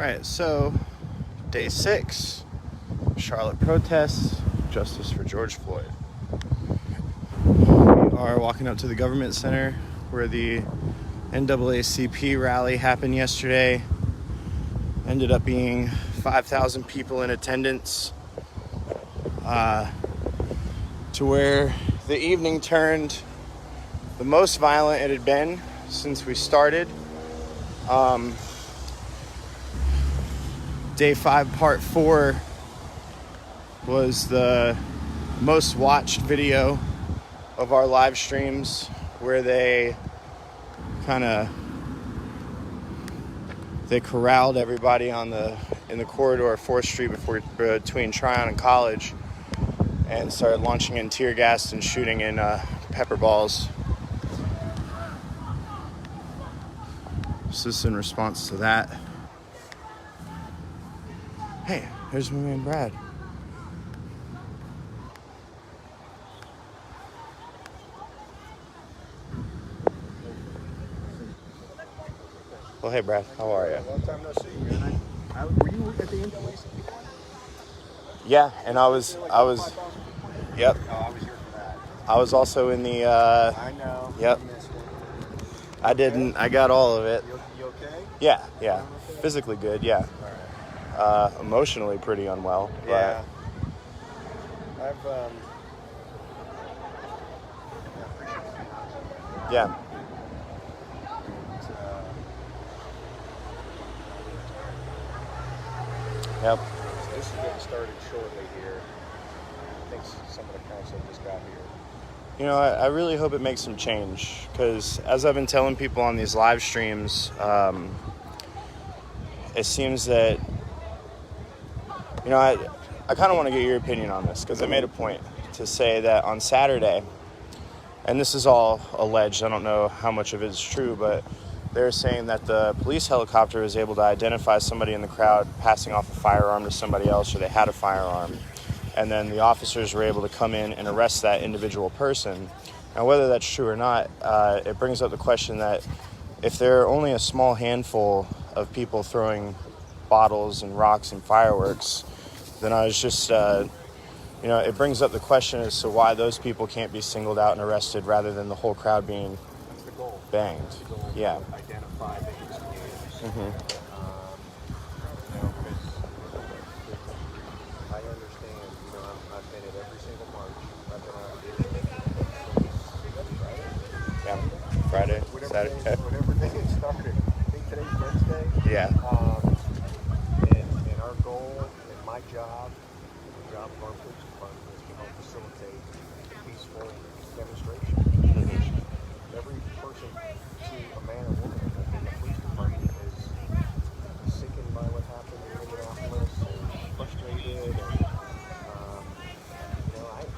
Alright, so day 6, Charlotte protests, justice for George Floyd. We are walking up to the government center where the NAACP rally happened yesterday. Ended up being 5,000 people in attendance, to where the evening turned the most violent it had been since we started. Day 5, part 4 was the most watched video of our live streams, where they corralled everybody in the corridor of 4th Street between Tryon and College, and started launching in tear gas and shooting in pepper balls. This is in response to that. Hey, here's my man Brad. Well, hey Brad, how are you? Long time no see. Were you at the NAACP? Yeah, and I was. Yep. Oh, I was here for that. I was also in the. I know. Yep. You missed it. I didn't. I got all of it. You okay? Yeah. Okay? Physically good. Yeah. All right. Emotionally pretty unwell. But Yeah. I appreciate it. yeah. Yep. This is getting started shortly here. I think some of the council just got here. You know, I really hope it makes some change, because as I've been telling people on these live streams, it seems that, you know, I kind of want to get your opinion on this, because I made a point to say that on Saturday, and this is all alleged, I don't know how much of it is true, but they're saying that the police helicopter was able to identify somebody in the crowd passing off a firearm to somebody else, or they had a firearm. And then the officers were able to come in and arrest that individual person. Now, whether that's true or not, it brings up the question that if there are only a small handful of people throwing bottles and rocks and fireworks, then I was just, it brings up the question as to why those people can't be singled out and arrested rather than the whole crowd being banged. That's the goal. Yeah. Identify the instigators. Mm-hmm. I understand. I've been at every single march. I've been out here since Friday. Yeah. Friday, Saturday. Whatever day it started. I think today's Wednesday. Yeah. And our goal and my job, the job of our police department, is to help facilitate peaceful demonstration. Every person, to a man or woman in the police department, is sickened by what happened in Minneapolis and frustrated. And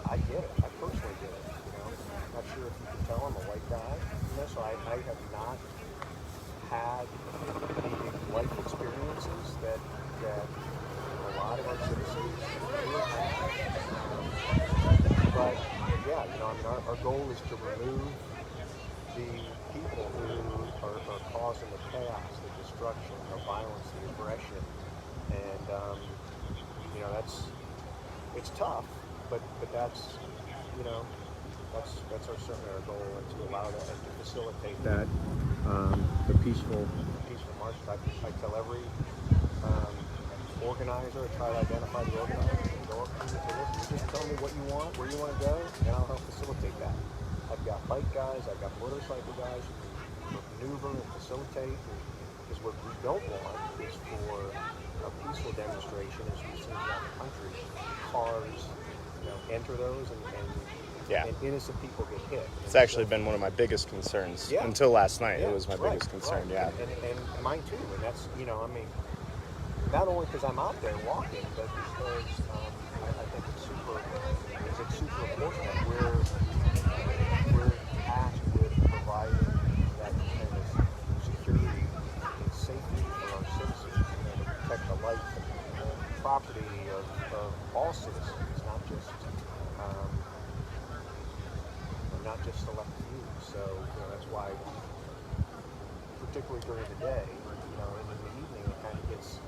I get it. I personally get it. I'm not sure if you can tell I'm a white guy. So I have not had the life experiences that a lot of our citizens do have. But yeah, our goal is to remove the people who are causing the chaos, the destruction, the violence, the aggression, and it's tough, but that's certainly our goal, and to allow that and to facilitate that the peaceful march. I tell every organizer, I try to identify the organizer and go up to them and say, listen, you just tell me what you want, where you want to go, and I'll help facilitate that. I've got bike guys, I've got motorcycle guys who maneuver and facilitate, because what we don't want is for a peaceful demonstration, as we've seen around the country, cars enter those and innocent people get hit. It's actually been one of my biggest concerns. Yeah. Until last night, Yeah, it was my biggest concern, right. yeah. And mine too, and that's, not only because I'm out there walking, but because I think it's super important that we're tasked with providing that kind of security and safety for our citizens, to protect the life and property of all citizens, not just select few. So that's why, particularly during the day, and in the evening, it kind of gets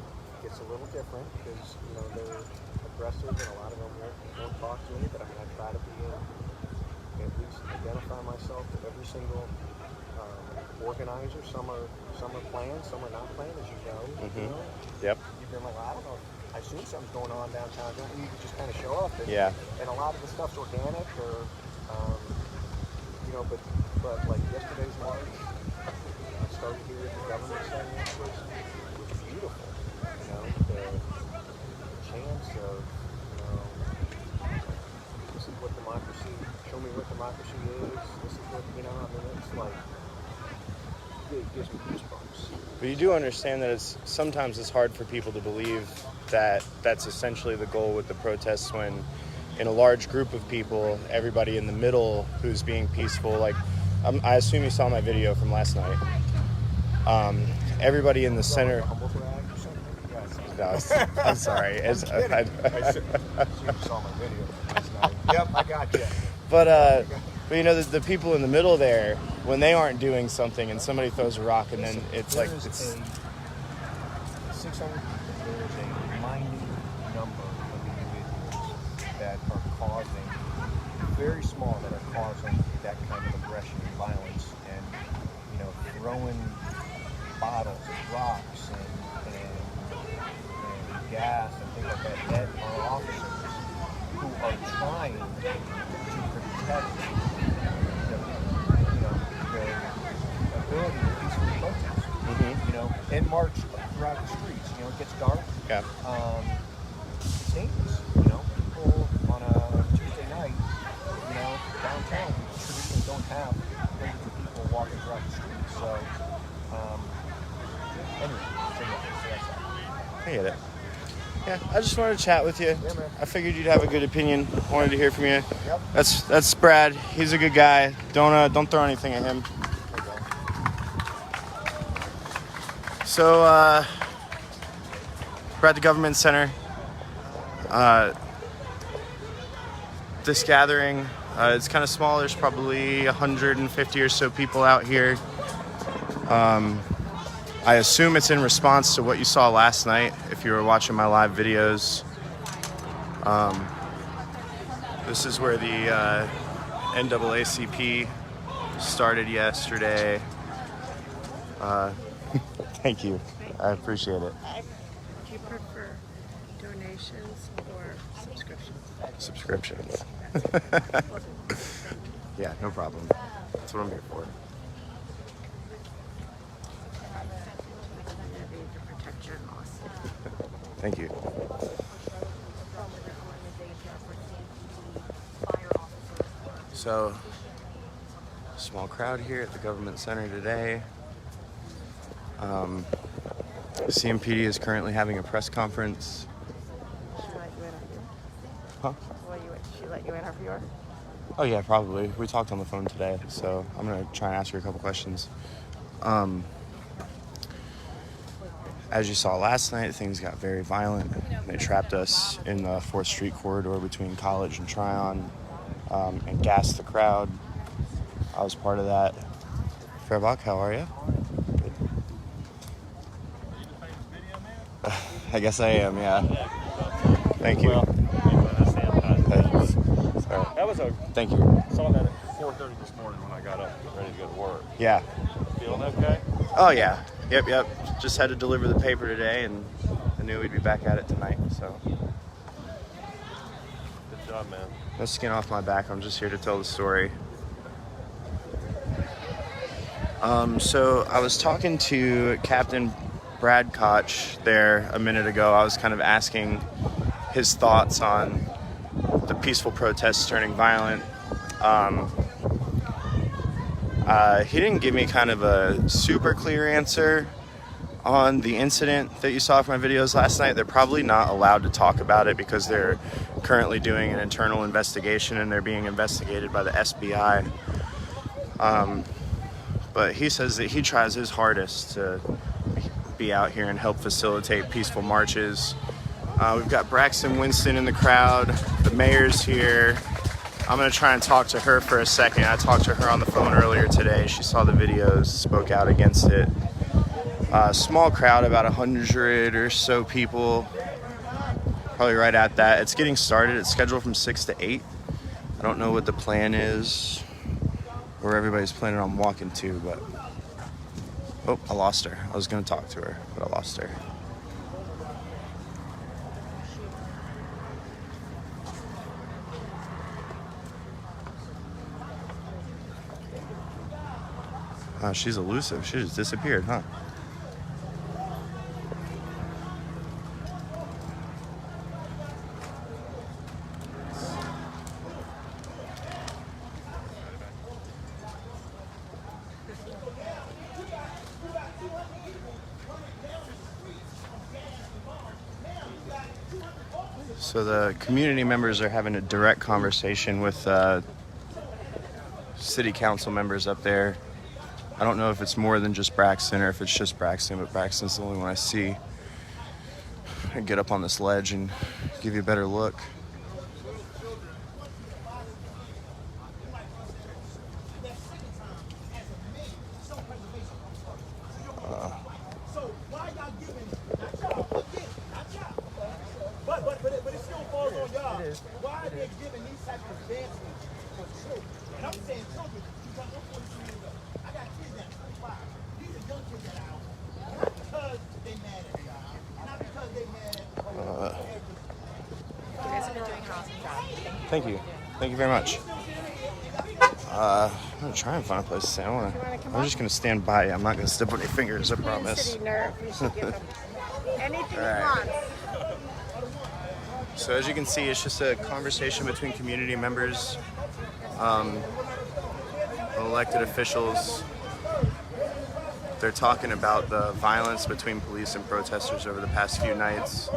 it's a little different because, you know, they're aggressive and a lot of them won't talk to me, but I mean, I try to be at least identify myself to every single organizer. Some are planned, some are not planned, as you know. Mm-hmm. You know? Yep. You've been like, well, I don't know. I assume something's going on downtown. Don't you just kind of show up? And, Yeah. And a lot of the stuff's organic, or you know, but like yesterday's march, I started here at the government center, was beautiful. You know, the chance of, you know, this is what democracy. Show me what democracy is. This is what, you know. I mean, it's like, it gives me goosebumps. But you do understand that sometimes it's hard for people to believe that that's essentially the goal with the protests, when in a large group of people, everybody in the middle who's being peaceful, like I assume you saw my video from last night. Everybody in the center. No, I'm sorry. I saw my video last night. Yep, I got you. But you know, the people in the middle there, when they aren't doing something and somebody throws a rock, and then it's like it's 600. There is a minute number of individuals that are causing, very small, that are causing that kind of aggression and violence, and, you know, throwing bottles and rocks and gas and things like that at our officers who are trying to protect the ability to peacefully protest. Mm-hmm. You know, and march throughout the streets. You know, it gets dark. Yeah. It's dangerous. You know, people on a Tuesday night, you know, downtown, traditionally don't have hundreds of people walking throughout the streets. So, anyway, so that's that. I get it. Yeah, I just wanted to chat with you. Yeah, man. I figured you'd have a good opinion. Wanted to hear from you. Yep. That's Brad. He's a good guy. Don't throw anything at him. So we're at the government center. This gathering, it's kind of small. There's probably 150 or so people out here. I assume it's in response to what you saw last night, if you were watching my live videos. This is where the NAACP started yesterday. Thank you. I appreciate it. Do you prefer donations or subscriptions? Subscriptions. Yeah, no problem. That's what I'm here for. To protect your loss. Thank you. So, small crowd here at the government center today. CMPD is currently having a press conference. Should I let you interview? Huh? Should she let you interview her? Oh yeah, probably. We talked on the phone today, so I'm gonna try and ask her a couple questions. As you saw last night, things got very violent. They trapped us in the 4th Street corridor between College and Tryon, and gassed the crowd. I was part of that. Fairbach, how are you? I guess I am, yeah. Thank you. Sorry. That was Thank you. saw that at 4:30 this morning when I got up, ready to go to work. Yeah. Feeling okay? Oh, yeah. Yep. Just had to deliver the paper today, and I knew we'd be back at it tonight, so. Good job, man. No skin off my back. I'm just here to tell the story. So I was talking to Captain Brad Koch there a minute ago. I was kind of asking his thoughts on the peaceful protests turning violent. He didn't give me kind of a super clear answer on the incident that you saw from my videos last night. They're probably not allowed to talk about it because they're currently doing an internal investigation and they're being investigated by the SBI. But he says that he tries his hardest to be out here and help facilitate peaceful marches. We've got Braxton Winston in the crowd. The mayor's here. I'm going to try and talk to her for a second. I talked to her on the phone earlier today. She saw the videos, spoke out against it. Small crowd, about 100 or so people. Probably right at that. It's getting started. It's scheduled from 6 to 8. I don't know what the plan is, or everybody's planning on walking to, but... Oh, I lost her. I was going to talk to her, but I lost her. She's elusive. She just disappeared, huh? So the community members are having a direct conversation with city council members up there. I don't know if it's more than just Braxton or if it's just Braxton, but Braxton's the only one I see. I get up on this ledge and give you a better look. But it still falls on y'all. Why are they giving these types of advancements for children? And I'm saying children, because I'm 42 years old. I got kids that are 25. These are young kids that are out. Not because they mad at God. Not because they mad at You guys have been doing an awesome job. Thank you. Thank you very much. I'm going to try and find a place to stay. I'm just going to stand by you. I'm not going to step on your fingers, I promise. City nerve. We should give them anything All right. he wants. So as you can see, it's just a conversation between community members, elected officials. They're talking about the violence between police and protesters over the past few nights,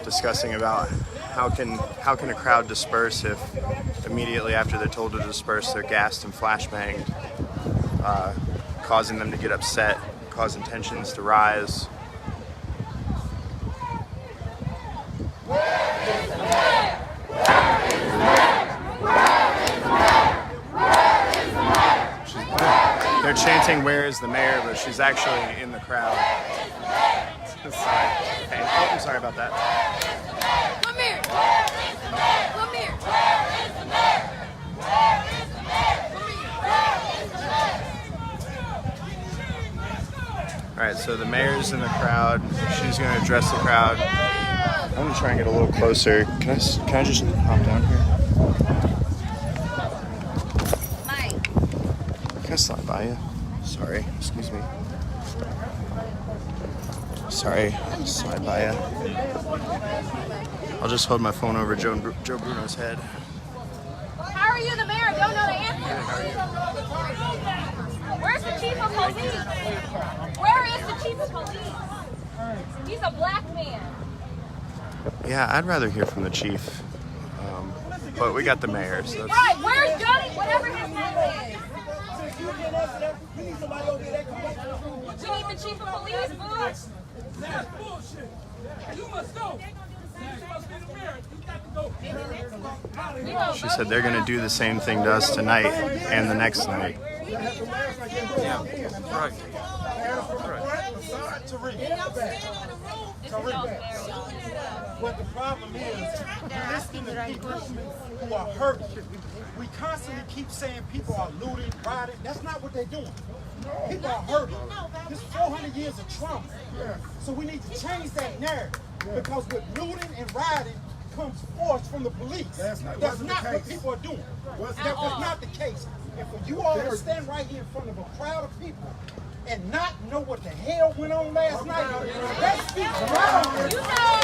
discussing about how can a crowd disperse if immediately after they're told to disperse, they're gassed and flashbanged, causing them to get upset, causing tensions to rise. They're chanting, "Where is the mayor?" but she's actually in the crowd. Sorry. Hey, oh, I'm sorry about that. Come here. Come here. All right, so the mayor's in the crowd. She's going to address the crowd. I'm going to try and get a little closer. Can I just hop down here? Can I slide by you? Sorry, excuse me. Sorry, slide by you. I'll just hold my phone over Joe Bruno's head. How are you, the mayor? Don't know the answer. Where's the chief of police? Where is the chief of police? He's a black man. Yeah, I'd rather hear from the chief. But we got the mayor, so that's... Right, where's Johnny? Whatever his name is. We need the chief of police, boo. That's bullshit. You must go. You must be the mayor. You got to go. She said they're going to do the same thing to us tonight and the next night. Yeah, right. What the problem is, you're listening to people who are hurt. We constantly keep saying people are looting, rioting. That's not what they're doing. People are hurting. This is 400 years of trauma. So we need to change that narrative. Because with looting and rioting comes force from the police. That's not what people are doing. That was not the case. And for you all to stand right here in front of a crowd of people and not know what the hell went on last night, that speaks volumes. You know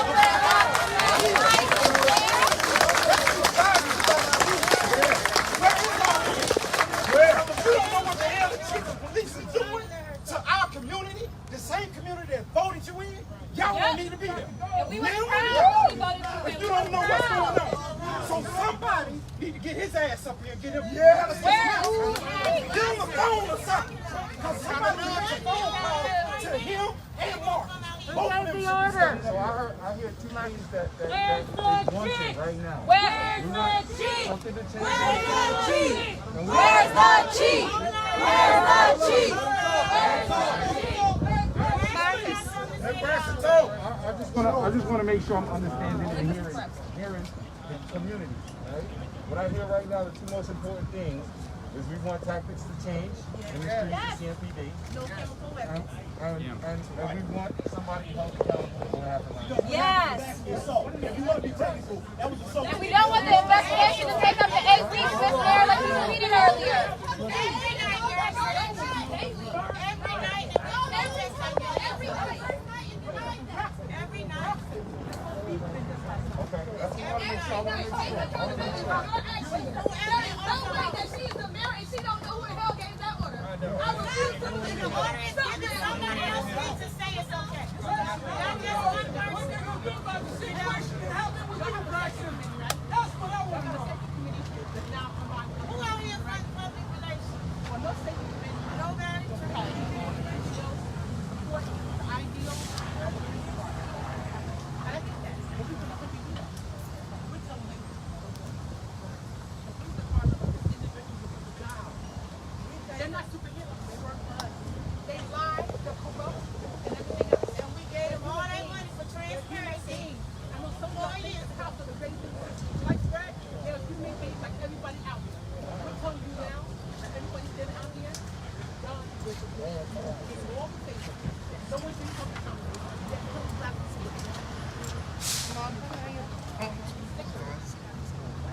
You don't know what the hell the chief of police is doing to our community, the same community that voted you in. Y'all don't need to be there. And we were proud. We voted for But him. you don't know what's going on. So somebody need to get his ass up here and get him. Where? Get him the phone or something. Because somebody makes a phone call to him and Mark. Who gave the order? So I hear two things that Where's is the wanted chief? right now. Where's the chief? Something to change. Where's the chief? Where's the chief? Where's the chief? Where's the chief? I just want to make sure I'm understanding and hearing the community, right? What I hear right now, the two most important things is we want tactics to change in the streets of CMPD. And we want somebody held accountable for what happened. Yes. So, if you want to be technical, that was so. And we don't want the investigation to take up to 8 weeks, Miss Mayor, like you tweeted earlier. Every night. Okay, that's what I want to make sure. She is the mayor and she don't know who the hell gave that order. I refuse to believe the order is given. Somebody else needs to say it's okay. Not just one person. That's what I want to know. Who out here running public relations? Nobody. They're not superheroes. They work for us. They lie, they're corrupt, and everything else. And we gave them all their money for transparency. I know some of us think the house of the racist like Brad, they're human beings like everybody out there. We're telling you now that everybody's been out here done with all the things. Someone's been coming out there. They're killing black people.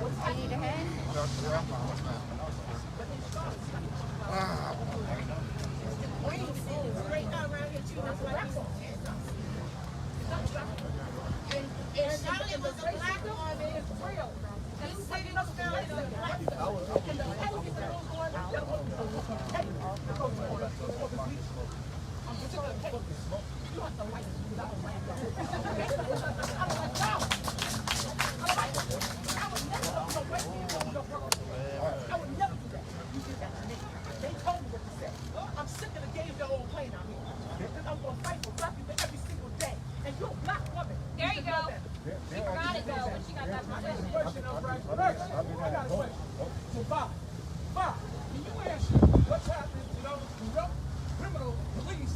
I need a hand. And the black woman is real. And it's taking us down to the black people. And the hell is that going on? I'm just going to take you have to like it. I don't like that. I would never do that. You did that to me. They told me what to say. I'm sick of the game they're all playing out here. I'm going to fight for black people every single day. And you're a black woman. There you go. She forgot it though when she got that position. I got a question. So, Bob, can you answer what's happening to those corrupt criminal police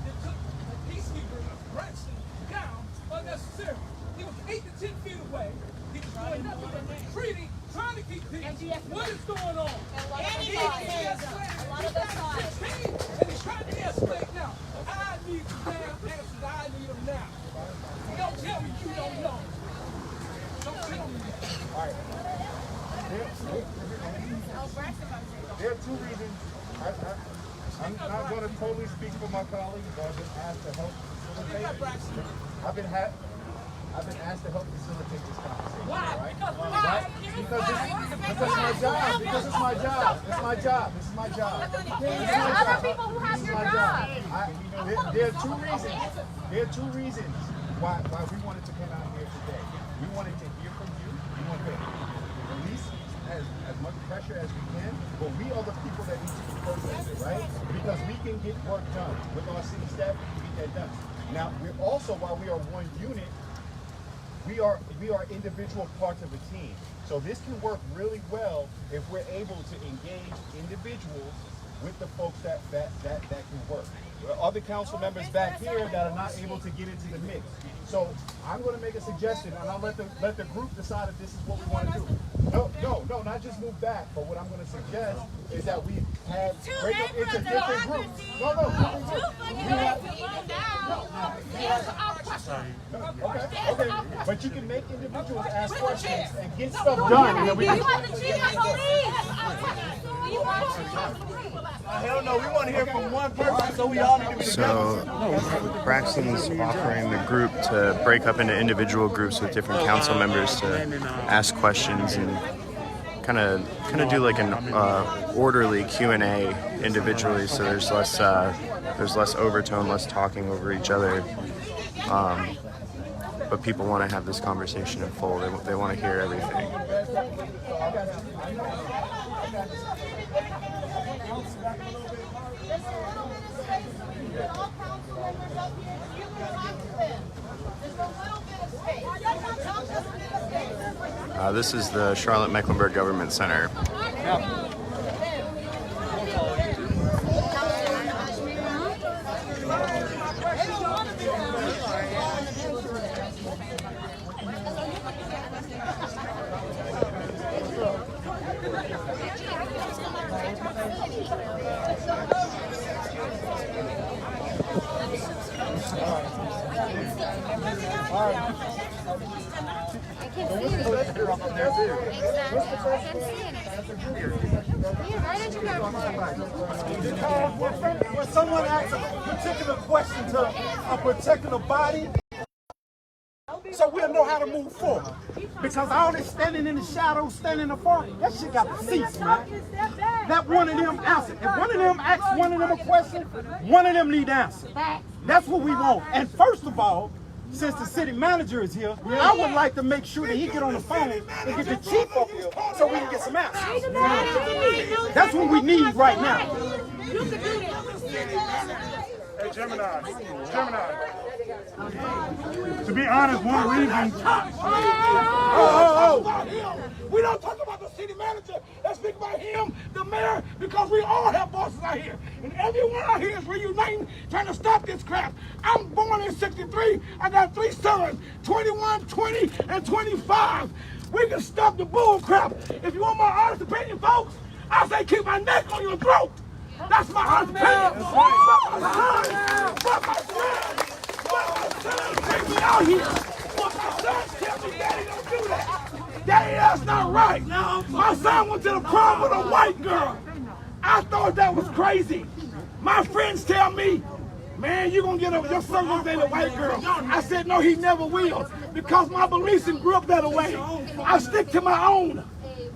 that took a peacekeeper, Braxton, down unnecessarily? He was 8 to 10 feet away. He was doing nothing but treating, trying to keep peace. What is going on? A lot of those sides. And he's trying to de-escalate now. I need the damn answers. I need them now. Don't tell me you don't know. Don't tell me that. All right. There are two reasons. I'm not going to totally speak for my colleagues, but I've been asked to help facilitate. I've been asked to help facilitate this conversation. Why? Right? Why? Because it's my job. Because it's my job. It's my job. This is my job. There are other people who have your job. There are two reasons. There are two reasons why we wanted to come out here today. We wanted to hear from you. We wanted to release as much pressure as we can, but we are the people that need to be protested, right? Because we can get work done with our city staff. We can get that done. Now, we're also, while we are one unit, we are individual parts of a team. So this can work really well if we're able to engage individuals with the folks that can work. There are other council members back here that are not able to get into the mix. So I'm going to make a suggestion, and I'll let the group decide if this is what we want to do. No, not just move back. But what I'm going to suggest is that we have break up into different groups. Okay. But you can make individuals ask questions and get stuff done. And then we You want the chief of police? You want the chief of police? Hell no, we want to hear from one person, so we all need to be So Braxton's offering the group to break up into individual groups with different council members to ask questions and kind of do like an orderly Q&A individually, so there's less overtone, less talking over each other. But people want to have this conversation in full. They want to hear everything. This is the Charlotte Mecklenburg Government Center. that's it. Exactly. I can see it. You're right at your Because when someone asks a particular question to a particular body, so we'll know how to move forward. Because all this standing in the shadows, standing in the front, that shit got to cease, man. Let one of them answer. If one of them asks one of them a question, one of them need to answer. That's what we want. And first of all, since the city manager is here, I would like to make sure that he get on the phone and get the chief up here so we can get some answers. That's what we need right now. Hey, Gemini. To be honest, one reason. We don't talk about the city manager. Let's speak about him, the mayor, because we all have bosses out here. And everyone out here is reuniting, trying to stop this crap. I'm born in 63. I got 3 sons, 21, 20, and 25. We can stop the bull crap. If you want my honest opinion, folks, I say keep my neck on your throat. That's my honest opinion. But my sons take me out here. But my sons tell me, Daddy, don't do that. Daddy, that's not right. My son went to the prom with a white girl. I thought that was crazy. My friends tell me, man, you're going to get your son gonna date a white girl. I said, no, he never will. Because my beliefs and grew up that way. I stick to my own.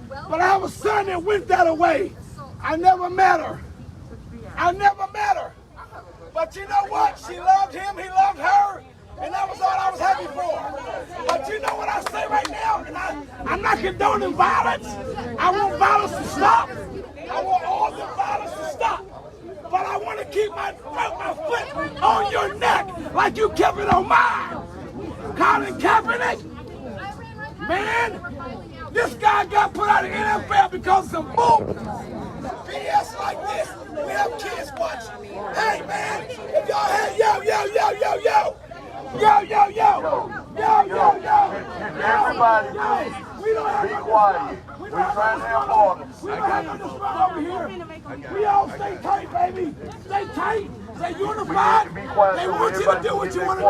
But I have a son that went that way. I never met her. But you know what? She loved him, he loved her. And that was all I was happy for. But you know what I say right now? And I'm not condoning violence. I want violence to stop. I want all the violence to stop. But I want to keep my foot on your neck like you kept it on mine. Colin Kaepernick, man, this guy got put out of the NFL because of some bull. BS like this, we have kids watching. Hey, man, if y'all had Everybody, be quiet. We're trying to have order. We don't have no disrespect over here. We all stay tight, baby. Stay tight. Stay unified. They want you to do what you want to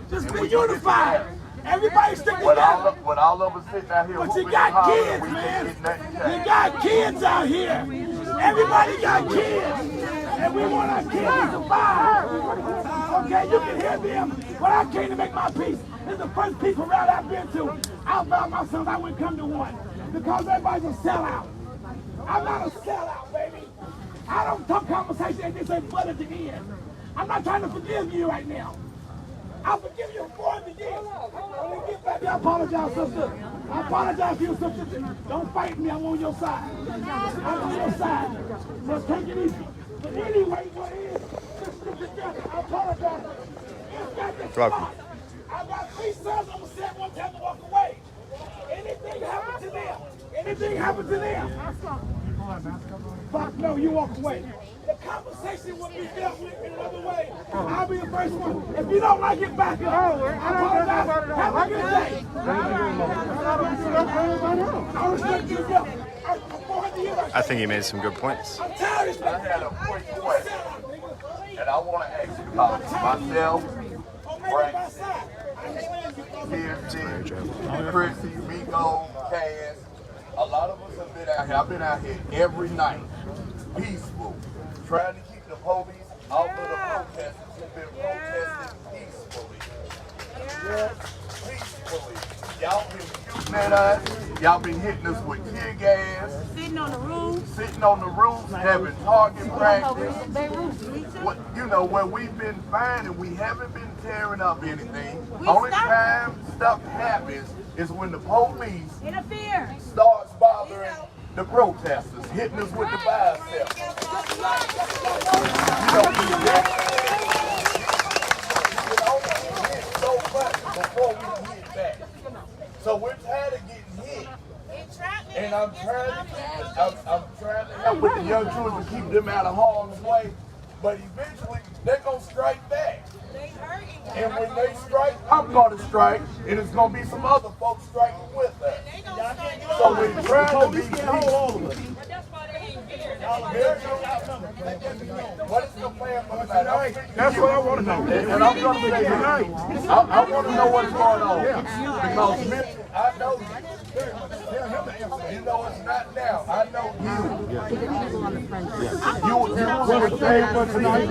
do. Just be unified. Everybody stick together. With all of us sitting out here, but you got kids, man. You got kids out here. Everybody got kids. And we want our kids to survive. Okay, you can hear them. But I came to make my peace. It's the first peaceful rally I've been to. I found myself I wouldn't come to one. Because everybody's a sellout. I'm not a sellout, baby. I don't talk conversation and they say but at the end. I'm not trying to forgive you right now. I'll forgive you for the years. When we get back, I apologize, sister. I apologize to you, sister. Don't fight me. I'm on your side. I'm on your side. So take it easy. But anyway, what is? I apologize. Welcome. I got 3 sons. I'm going to set one time to walk away. Anything happened to them? Anything happened to them? Fuck no, you walk away. The conversation will be dealt with in another way. I'll be the first one. If you don't like it, back up. I apologize. Have a good day. I respect you, bro. I think he made some good points. I had a quick question, and I want to ask you about myself, Frank, TFG, Chrissy, Rico, Cass. A lot of us have been out here. I've been out here every night, peaceful, trying to keep the police out of the protesters who've been protesting peacefully. Peacefully. Y'all been shooting at us. Y'all been hitting us with tear gas. Sitting on the roof. Sitting on the roofs, having target practice. What, you know, where we've been fine and we haven't been tearing up anything. Only time stuff happens is when the police Interfere. starts bothering the protesters, hitting us with the biceps. You don't do that. You know, hit so much before we hit back. So we're tired of getting hit. And I'm trying to help with the young children to keep them out of harm's way. But eventually, they're going to strike back. And when they strike, I'm going to strike, and it's going to be some other folks striking with us. So we're trying to be peaceful. What is the plan for tonight? That's what I want to know. And I'm going to say tonight, I want to know what's going on. Because I know You know it's not now. I know you. You were the same for tonight.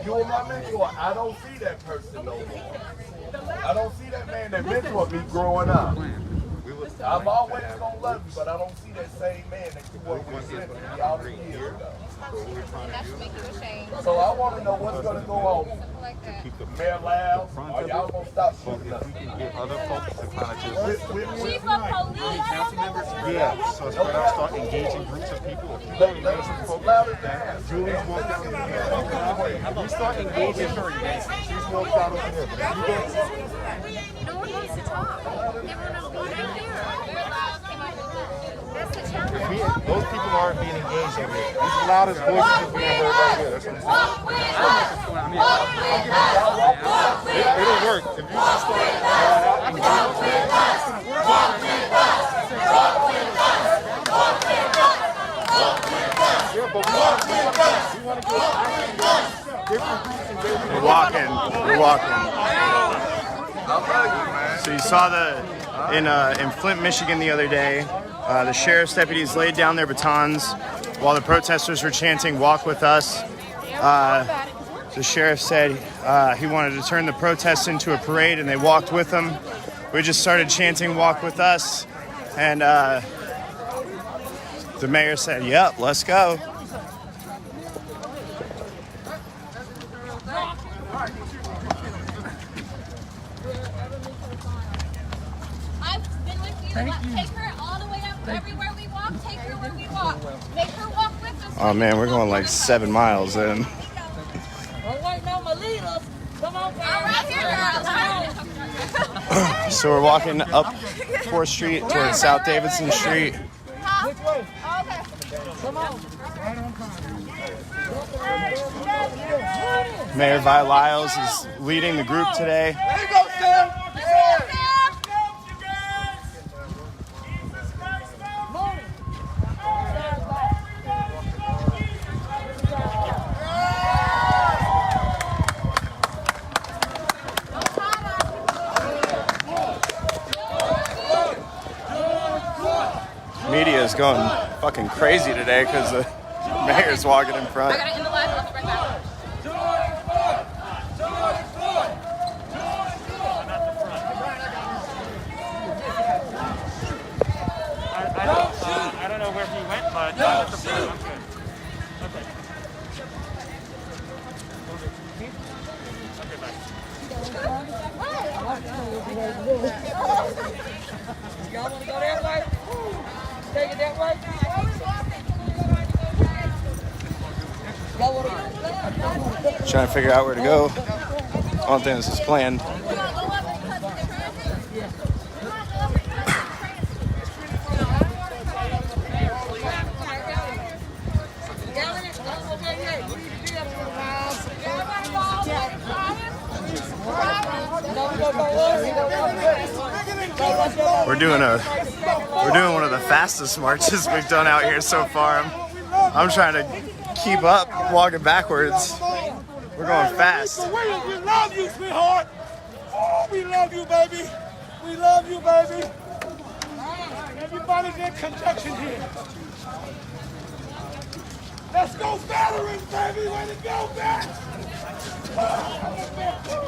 You were my mentor. I don't see that person no more. I don't see that man that mentored me growing up. I'm always gonna love you, but I don't see that same man that you were with me all the years ago. That should make you ashamed. So I want to know what's gonna go on. Something like that. Mayor Loud, are y'all gonna stop shooting us? Other folks to kind of just. Chief of police. Council members? Yeah. So it's when I start engaging groups of people. Let's louder than Julie's walked down here. We start engaging her events. She's walked out over there. No one wants to talk. Everyone else being right there. That's the challenge. Those people aren't being engaged over here. These are the loudest voices being heard right here. That's what I'm saying. It'll work. If you just start going out and yeah, but we want to get different groups engaged. We're walking. So you saw in Flint, Michigan the other day, the sheriff's deputies laid down their batons while the protesters were chanting "Walk with us." The sheriff said he wanted to turn the protests into a parade, and they walked with him. We just started chanting "Walk with us," and the mayor said, "Yep, let's go." I've been with you. Take her all the way up everywhere we walk. Take her where we walk. Make her walk with us. Oh man, we're going like 7 miles in. So we're walking up 4th Street towards South Davidson Street. Which way? Okay. Come on. Mayor Vi Lyles is leading the group today. There you go, Sam. Media is going fucking crazy today because the mayor's walking in front. I gotta end the live. I'll be right back. I don't know where he went, but I'm at the front. I'm good. Okay. Okay, bye. Y'all want to go that way? Take it that way? Y'all want to go? Trying to figure out where to go. I don't think this is planned. We're doing one of the fastest marches we've done out here so far. I'm trying to keep up, walking backwards. We're going fast. We love you, sweetheart. Oh, we love you, baby. We love you, baby. Everybody's in conjunction here. Let's go, veterans, baby. Way to go, back.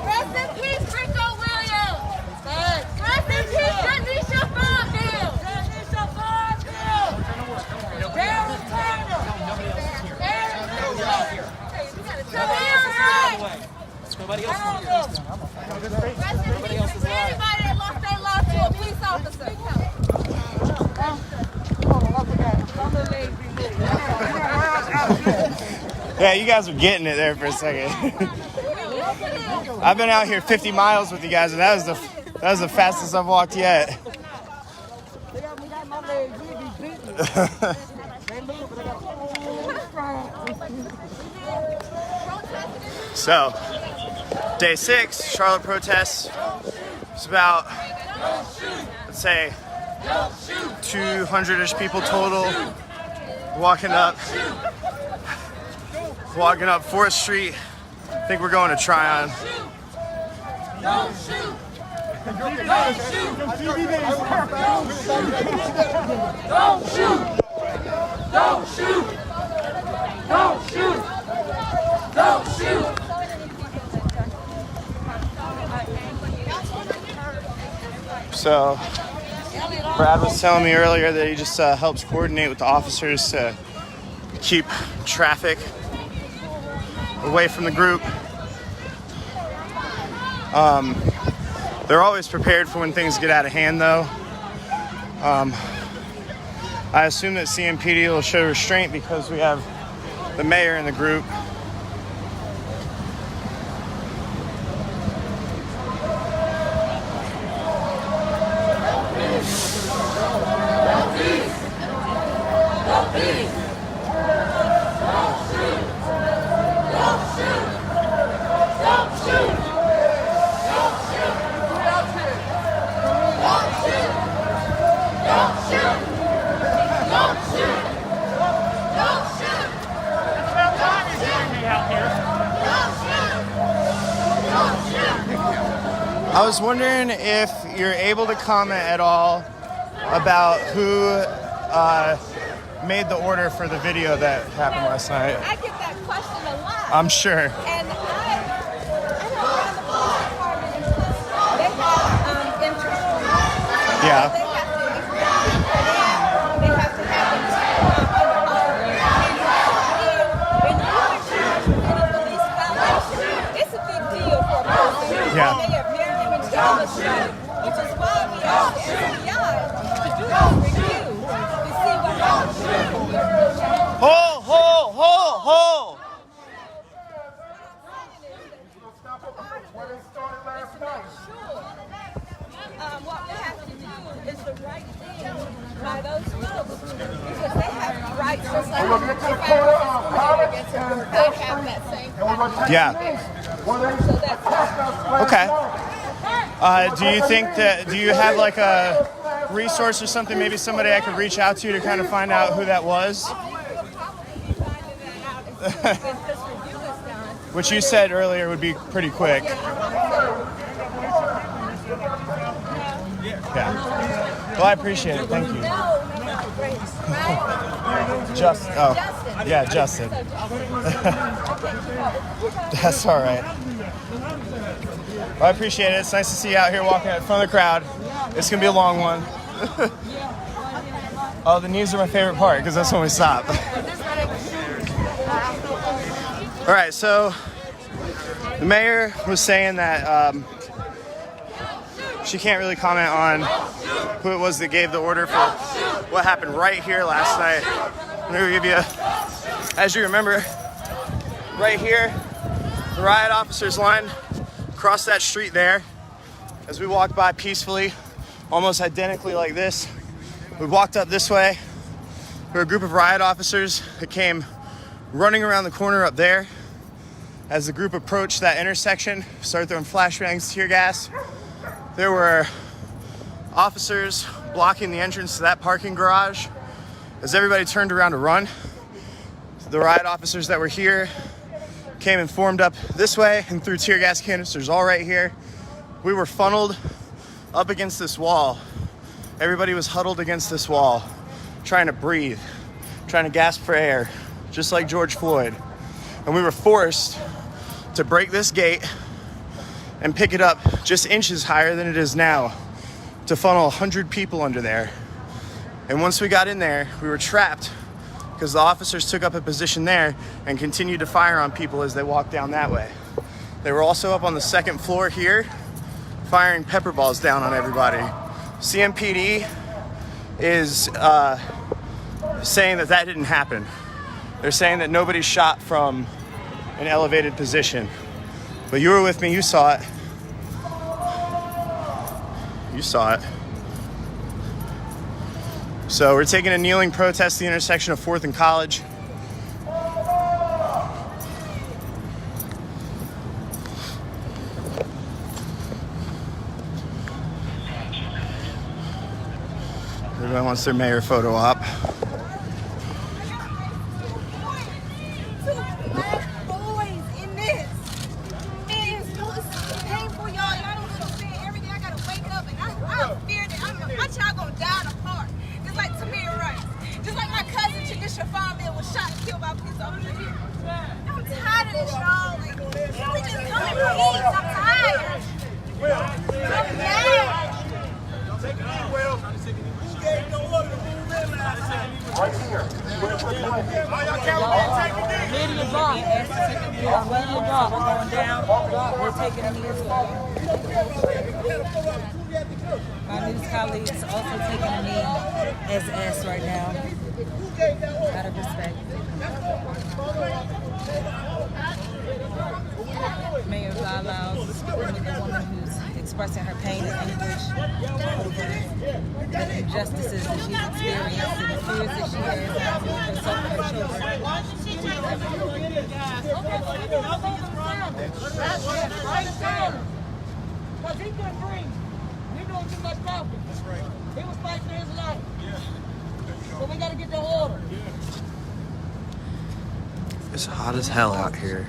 Rest in peace, Rico Williams. Rest in peace, Janisha Farmville. Janisha Farmville. Darren Turner. Nobody else is here. Rest in peace for anybody that lost their life to a police officer. Yeah, you guys were getting it there for a second. I've been out here 50 miles with you guys, and that was the fastest I've walked yet. So, day 6, Charlotte protests. It's about, let's say, 200-ish people total walking up 4th Street. I think we're going to Tryon. Don't shoot! Don't shoot! Don't shoot! Don't shoot! So, Brad was telling me earlier that he just helps coordinate with the officers to keep traffic away from the group. They're always prepared for when things get out of hand, though. I assume that CMPD will show restraint because we have the mayor in the group. I was wondering if you're able to comment at all about who made the order for the video that happened last night. I get that question a lot. I'm sure. And I don't run the police department because they have internal. Yeah. They have to have it under order. When you are charged with any police violation, it's a big deal for a person. Yeah. They are very jealous about it, which is why we asked the FBI to do this review to see what happens. Ho, ho, ho, ho! What we have to do is the right thing by those folks because they have rights just like they have that same right. Yeah. So that's Okay. Do you think that, do you have like a resource or something, maybe somebody I could reach out to kind of find out who that was? Which you said earlier would be pretty quick. Yeah. Well, I appreciate it. Thank you. Justin. That's all right. Well, I appreciate it. It's nice to see you out here walking in front of the crowd. It's going to be a long one. Oh, the knees are my favorite part because that's when we stop. All right, so the mayor was saying that she can't really comment on who it was that gave the order for what happened right here last night. I'm going to give you, as you remember, right here, the riot officers lined across that street there. As we walked by peacefully, almost identically like this, we walked up this way. There were a group of riot officers that came running around the corner up there. As the group approached that intersection, started throwing flashbangs, tear gas. There were officers blocking the entrance to that parking garage. As everybody turned around to run, the riot officers that were here came and formed up this way and threw tear gas canisters all right here. We were funneled up against this wall. Everybody was huddled against this wall, trying to breathe, trying to gasp for air, just like George Floyd. And we were forced to break this gate and pick it up just inches higher than it is now to funnel 100 people under there. And once we got in there, we were trapped because the officers took up a position there and continued to fire on people as they walked down that way. They were also up on the second floor here, firing pepper balls down on everybody. CMPD is saying that that didn't happen. They're saying that nobody shot from an elevated position. But you were with me, you saw it. You saw it. So we're taking a kneeling protest at the intersection of 4th and College. Everyone wants their mayor photo op. Boys in this. Man, it's painful, y'all. Y'all don't understand everything I gotta wait Right here. Medium drop. Medium drop. We're going down. We're taking a knee as well. My news colleagues also taking a knee as S right now. Out of respect. Mayor Lala's the woman who's expressing her pain and anguish over the injustices that she's experienced and the fears that she has for herself and her children. Right there. Because he couldn't breathe. We doing too much talking. That's right. He was fighting for his life. Yeah. So we got to get the order. It's hot as hell out here.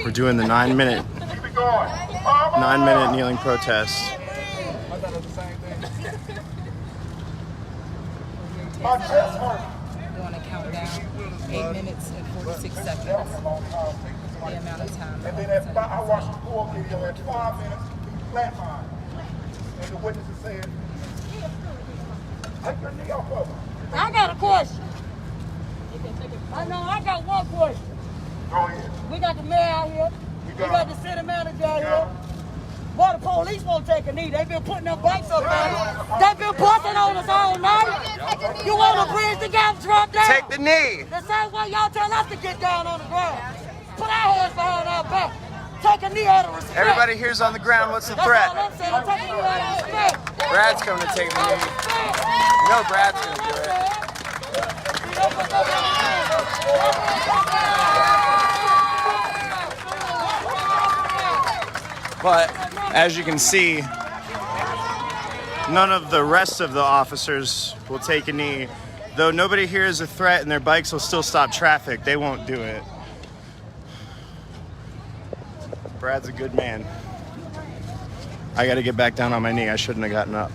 We're doing the 9-minute kneeling protest. Doing a countdown, 8 minutes and 46 seconds. The amount of time. And then I watched the poor video at 5 minutes, flatline. And the witnesses said, take your knee off of him. I got a question. I know, I got one question. Go ahead. We got the mayor out here. We got the city manager out here. Boy, the police won't take a knee. They've been putting them bikes up there. They've been busting on us all night. You want to bridge the gap, drop down? Take the knee. The same way y'all tell us to get down on the ground. Put our hands behind our back. Take a knee out of respect. Everybody here's on the ground. What's the threat? That's all I'm saying. Take a knee out of respect. Brad's coming to take the knee. You know Brad's going to do it. But as you can see, none of the rest of the officers will take a knee. Though nobody here is a threat and their bikes will still stop traffic, they won't do it. Brad's a good man. I gotta get back down on my knee. I shouldn't have gotten up.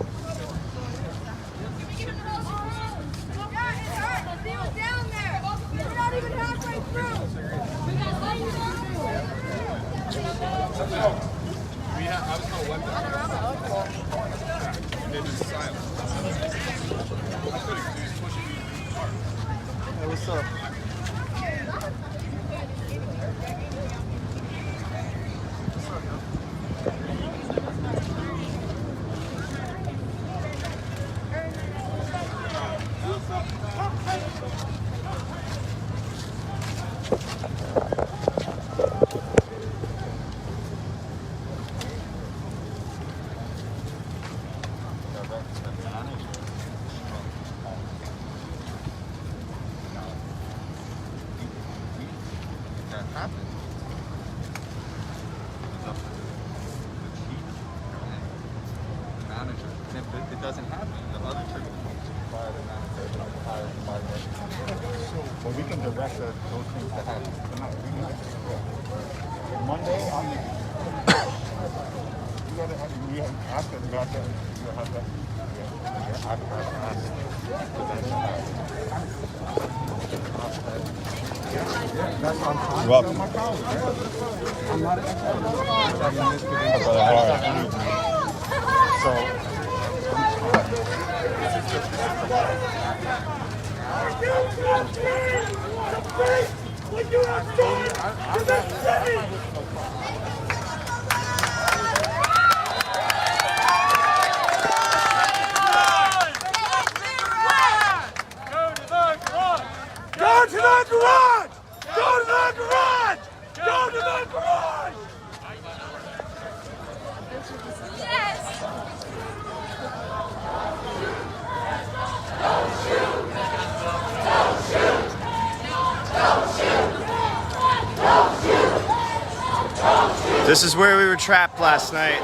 Hey, what's up? It doesn't happen. The other trigger points require the manager to hire somebody. Well, we can direct those things to happen. Monday, you gotta have you ask them about that. You have that. Yeah, that's what I'm trying to tell my colleagues. I'm not an expert. So. Go to the garage! Go to the garage! Go to the garage! Yes! Don't shoot! Don't shoot! Don't shoot! Don't shoot! Don't shoot! This is where we were trapped last night.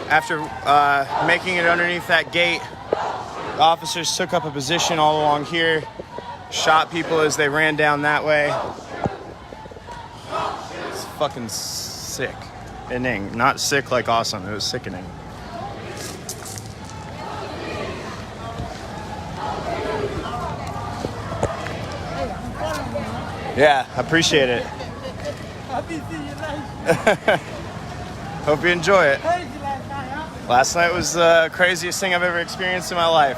After making it underneath that gate, the officers took up a position all along here, shot people as they ran down that way. It's fucking sickening. Not sick like awesome, it was sickening. Yeah, I appreciate it. I'll be seeing you later. Hope you enjoy it. Crazy last night, huh? Last night was the craziest thing I've ever experienced in my life.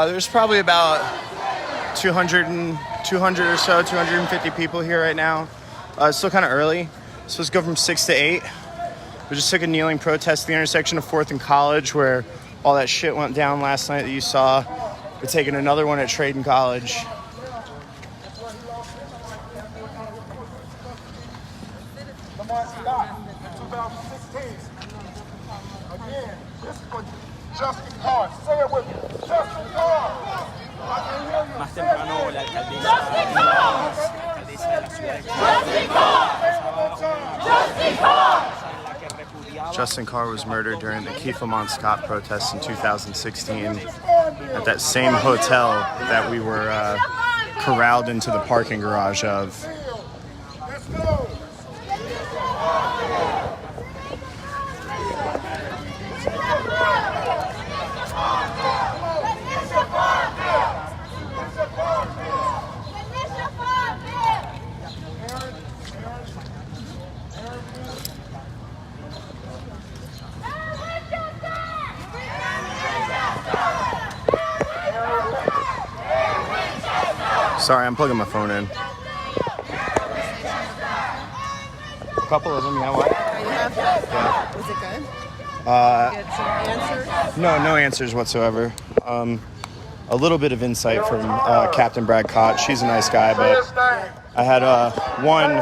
There's probably about 200 or so, 250 people here right now. It's still kind of early. It's supposed to go from 6 to 8. We just took a kneeling protest at the intersection of 4th and College where all that shit went down last night that you saw. We're taking another one at Trade and College. Lamar Scott, 2016. Again, this is for Justin Carr. Say it with me. Justin Carr. Más temprano la alcaldesa de la ciudad de Justin Carr was murdered during the Keith Lamont Scott protests in 2016 at that same hotel that we were corralled into the parking garage of. Let's go. Sorry, I'm plugging my phone in. A couple of them, yeah. What? Yeah. Was it good? Get some answers? No answers whatsoever. A little bit of insight from Captain Brad Cott. She's a nice guy, but I had one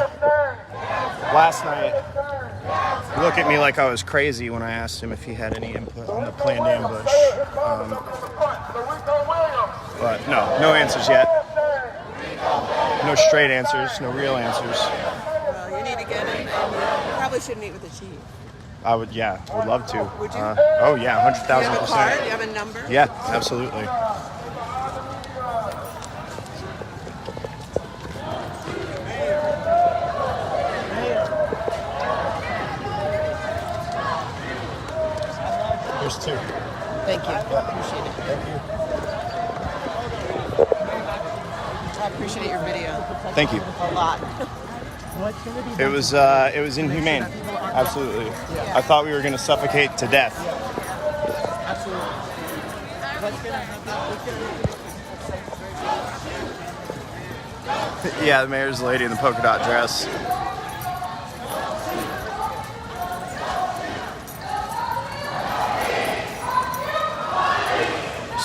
last night look at me like I was crazy when I asked him if he had any input on the planned ambush. But no answers yet. No straight answers, no real answers. Well, you need to get him, and you probably should meet with the chief. I would love to. Would you? Oh yeah, 100,000%. Do you have a card? Do you have a number? Yeah, absolutely. There's two. Thank you. Appreciate it. Thank you. I appreciate your video. Thank you. A lot. It was inhumane. Absolutely. I thought we were going to suffocate to death. Yeah, the mayor's lady in the polka dot dress.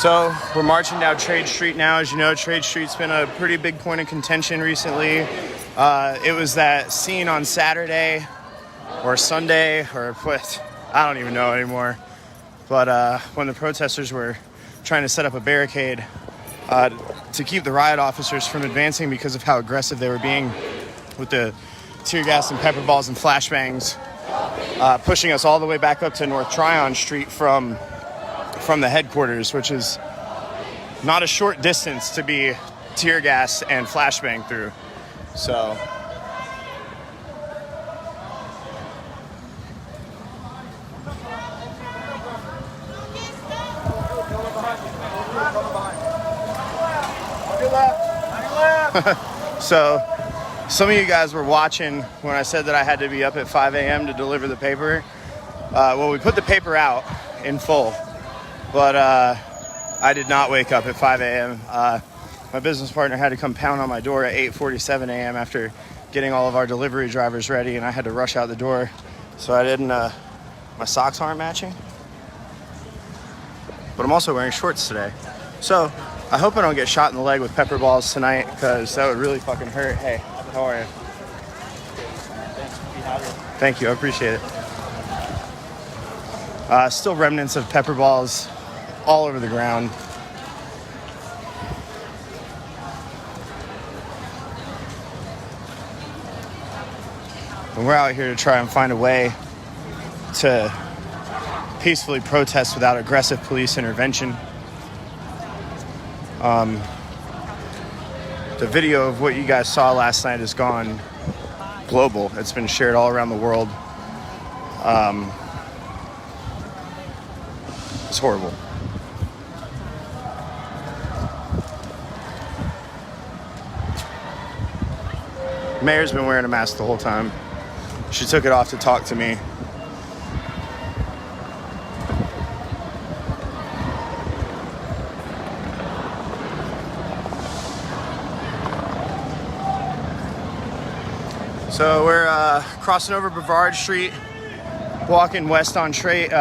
So we're marching down Trade Street now. As you know, Trade Street's been a pretty big point of contention recently. It was that scene on Saturday or Sunday or what, I don't even know anymore. But when the protesters were trying to set up a barricade to keep the riot officers from advancing because of how aggressive they were being with the tear gas and pepper balls and flashbangs, pushing us all the way back up to North Tryon Street from the headquarters, which is not a short distance to be tear gas and flashbang through. So so some of you guys were watching when I said that I had to be up at 5 a.m. to deliver the paper. Well, we put the paper out in full, but I did not wake up at 5 a.m. My business partner had to come pound on my door at 8:47 a.m. after getting all of our delivery drivers ready, and I had to rush out the door. So I didn't, my socks aren't matching. But I'm also wearing shorts today. So I hope I don't get shot in the leg with pepper balls tonight, because that would really fucking hurt. Hey, how are you? Thank you, I appreciate it. Still remnants of pepper balls all over the ground. And we're out here to try and find a way to peacefully protest without aggressive police intervention. The video of what you guys saw last night has gone global. It's been shared all around the world. It's horrible. Mayor's been wearing a mask the whole time. She took it off to talk to me. So we're crossing over Brevard Street, walking east on Trade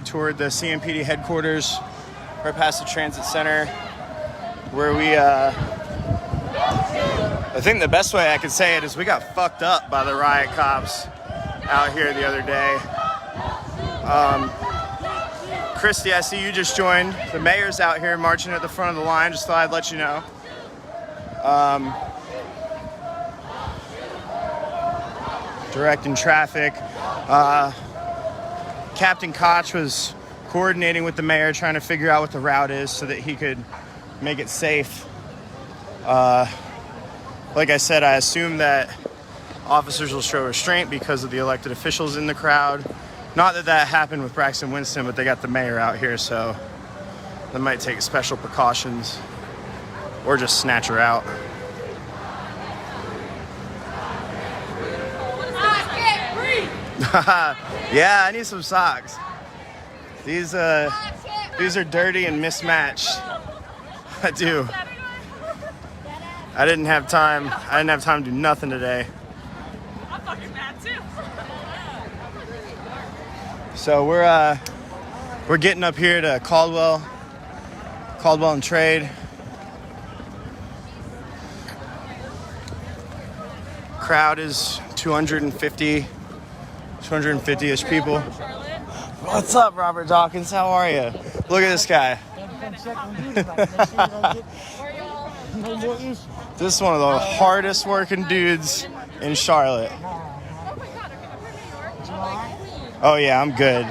toward the CMPD headquarters, right past the transit center, where we, I think the best way I could say it is we got fucked up by the riot cops out here the other day. Christy, I see you just joined. The mayor's out here marching at the front of the line. Just thought I'd let you know. Directing traffic. Captain Koch was coordinating with the mayor, trying to figure out what the route is so that he could make it safe. Like I said, I assume that officers will show restraint because of the elected officials in the crowd. Not that that happened with Braxton Winston, but they got the mayor out here, so they might take special precautions or just snatch her out. Yeah, I need some socks. These are dirty and mismatched. I do. I didn't have time to do nothing today. I'm fucking mad too. So we're getting up here to Caldwell and Trade. Crowd is 250-ish people. What's up, Robert Dawkins? How are you? Look at this guy. This is one of the hardest working dudes in Charlotte. Oh yeah, I'm good.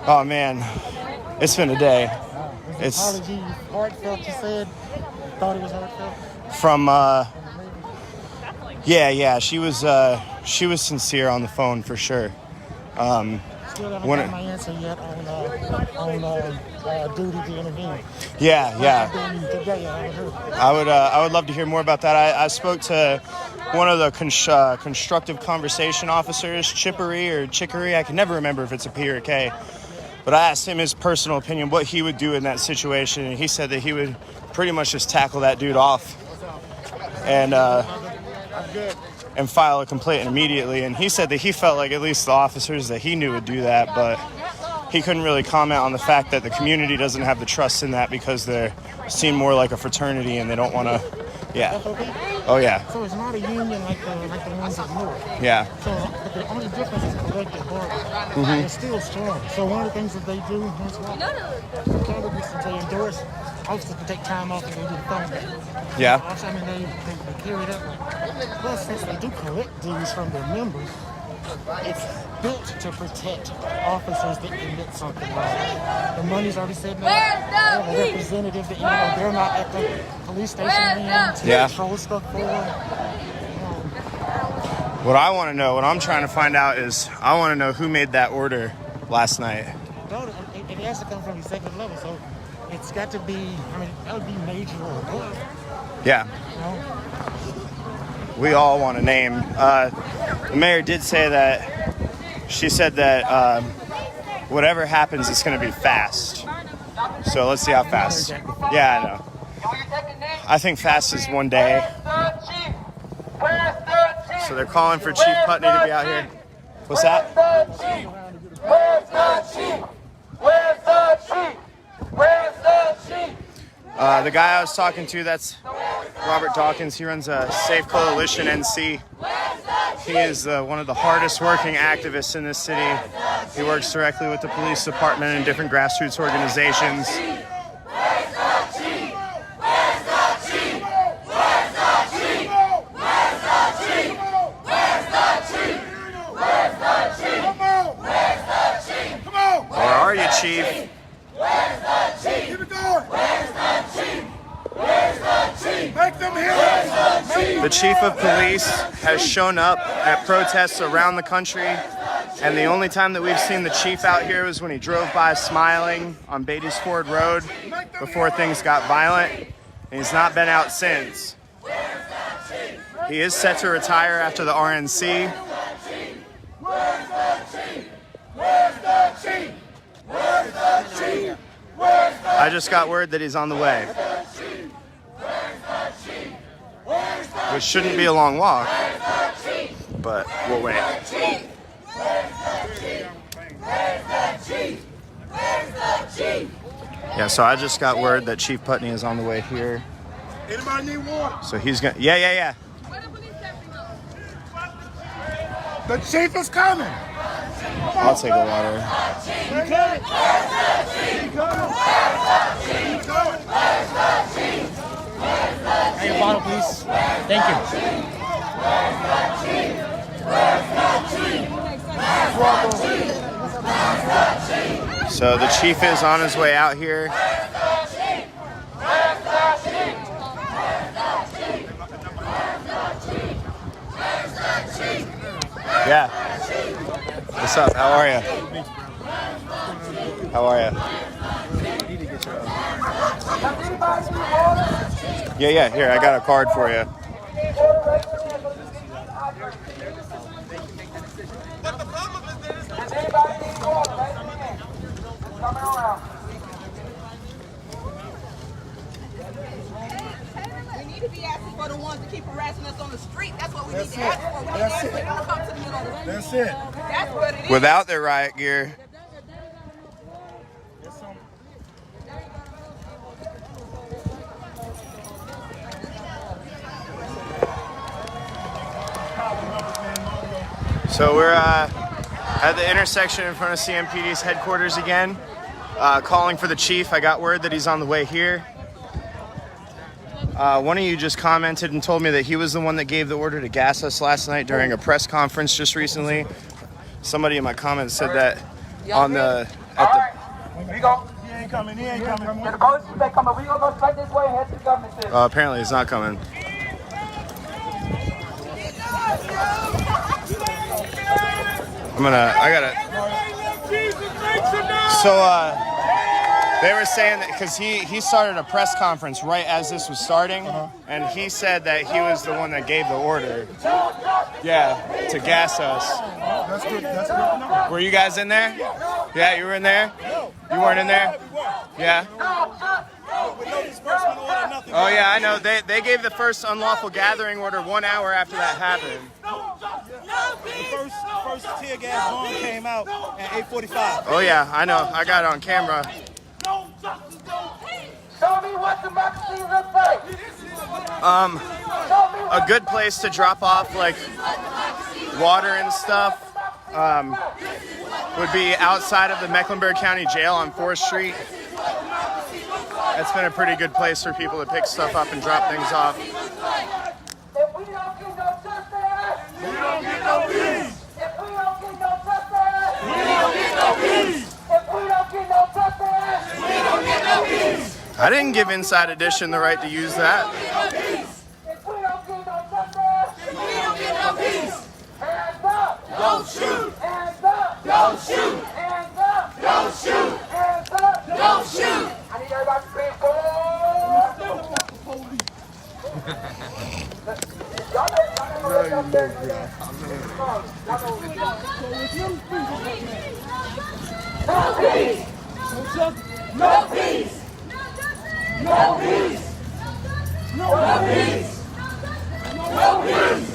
Oh man, it's been a day. It's heartfelt. You said thought it was heartfelt. From yeah, she was sincere on the phone for sure. Still haven't got my answer yet on duty to intervene. Yeah. I would love to hear more about that. I spoke to one of the constructive conversation officers, Chickery. I can never remember if it's a P or a K. But I asked him his personal opinion, what he would do in that situation, and he said that he would pretty much just tackle that dude off and file a complaint immediately. And he said that he felt like at least the officers that he knew would do that, but he couldn't really comment on the fact that the community doesn't have the trust in that because they're seen more like a fraternity and they don't want to. Yeah. Oh yeah. So it's not a union like the ones up north. Yeah. So but the only difference is collective bargaining. It's still strong. So one of the things that they do, candidates that they endorse, officers can take time off and they do the phone back. Yeah. Also, I mean, they carry that. Plus, since they do collect dues from their members, it's built to protect officers that commit something wrong. The money's already said no. They have a representative that, they're not at the police station to control stuff for them. What I want to know, what I'm trying to find out is, I want to know who made that order last night. It has to come from executive level, so it's got to be, that would be major or above. Yeah. We all want a name. The mayor did say that, she said that whatever happens, it's going to be fast. So let's see how fast. Yeah, I know. I think fast is one day. So they're calling for Chief Putney to be out here. What's that? Where's the chief? Where's the chief? Where's the chief? The guy I was talking to, that's Robert Dawkins. He runs a Safe Coalition NC. He is one of the hardest working activists in this city. He works directly with the police department and different grassroots organizations. The chief of police has shown up at protests around the country, and the only time that we've seen the chief out here was when he drove by smiling on Beatty's Ford Road before things got violent, and he's not been out since. He is set to retire after the RNC. I just got word that he's on the way, which shouldn't be a long walk, but we'll wait. Yeah, so I just got word that Chief Putney is on the way here. Anybody need water? So he's gonna, yeah. The chief is coming. I'll take the water. Hey, a bottle, please. Thank you. So the chief is on his way out here. Yeah. What's up? How are you? How are you? Yeah. Here, I got a card for you. We need to be asking for the ones that keep harassing us on the street. That's what we need to ask for. We need to ask for them to come to the middle of the street. That's it. That's what it is. Without their riot gear. So we're at the intersection in front of CMPD's headquarters again, calling for the chief. I got word that he's on the way here. One of you just commented and told me that he was the one that gave the order to gas us last night during a press conference just recently. Somebody in my comments said that on the... He ain't coming. The police is coming. We gonna go straight this way and head to the government center. Apparently he's not coming. So they were saying that because he started a press conference right as this was starting, and he said that he was the one that gave the order. Yeah, to gas us. That's good. That's good. Were you guys in there? Yeah, you were in there? You weren't in there? Yeah. Oh yeah, I know. They gave the first unlawful gathering order 1 hour after that happened. The first tear gas bomb came out at 8:45. Oh yeah, I know. I got it on camera. Show me what democracy looks like. A good place to drop off like water and stuff would be outside of the Mecklenburg County Jail on 4th Street. That's been a pretty good place for people to pick stuff up and drop things off. If we don't get no justice, we don't get no peace. If we don't get no justice, we don't get no peace. If we don't get no justice, we don't get no peace. I didn't give Inside Edition the right to use that. If we don't get no justice, we don't get no peace. Hands up! Don't shoot! Hands up! Don't shoot! Hands up! Don't shoot! Hands up! Don't shoot! I need everybody to scream forward! No peace! No peace! No peace! No peace! No peace!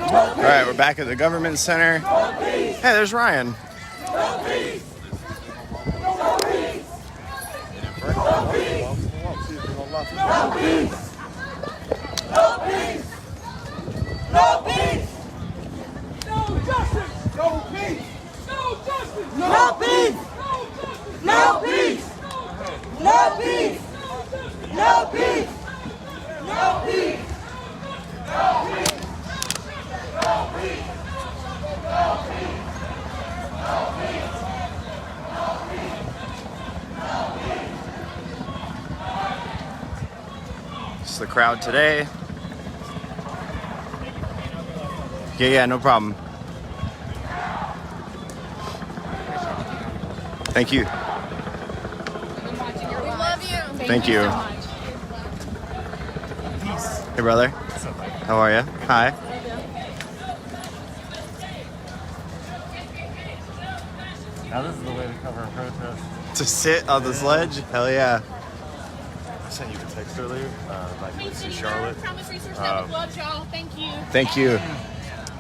All right, we're back at the government center. Hey, there's Ryan. No peace! No peace! No peace! No peace! No peace! No peace! No justice! No peace! No justice! No peace! No peace! No peace! No peace! No peace! No peace! This is the crowd today. Yeah, no problem. Thank you. We love you. Thank you. So much. Hey, brother. How are you? Hi. Now this is the way to cover a protest. To sit on the sledge? Hell yeah. I sent you a text earlier about UNC Charlotte. Promise Research Network loves y'all. Thank you. Thank you.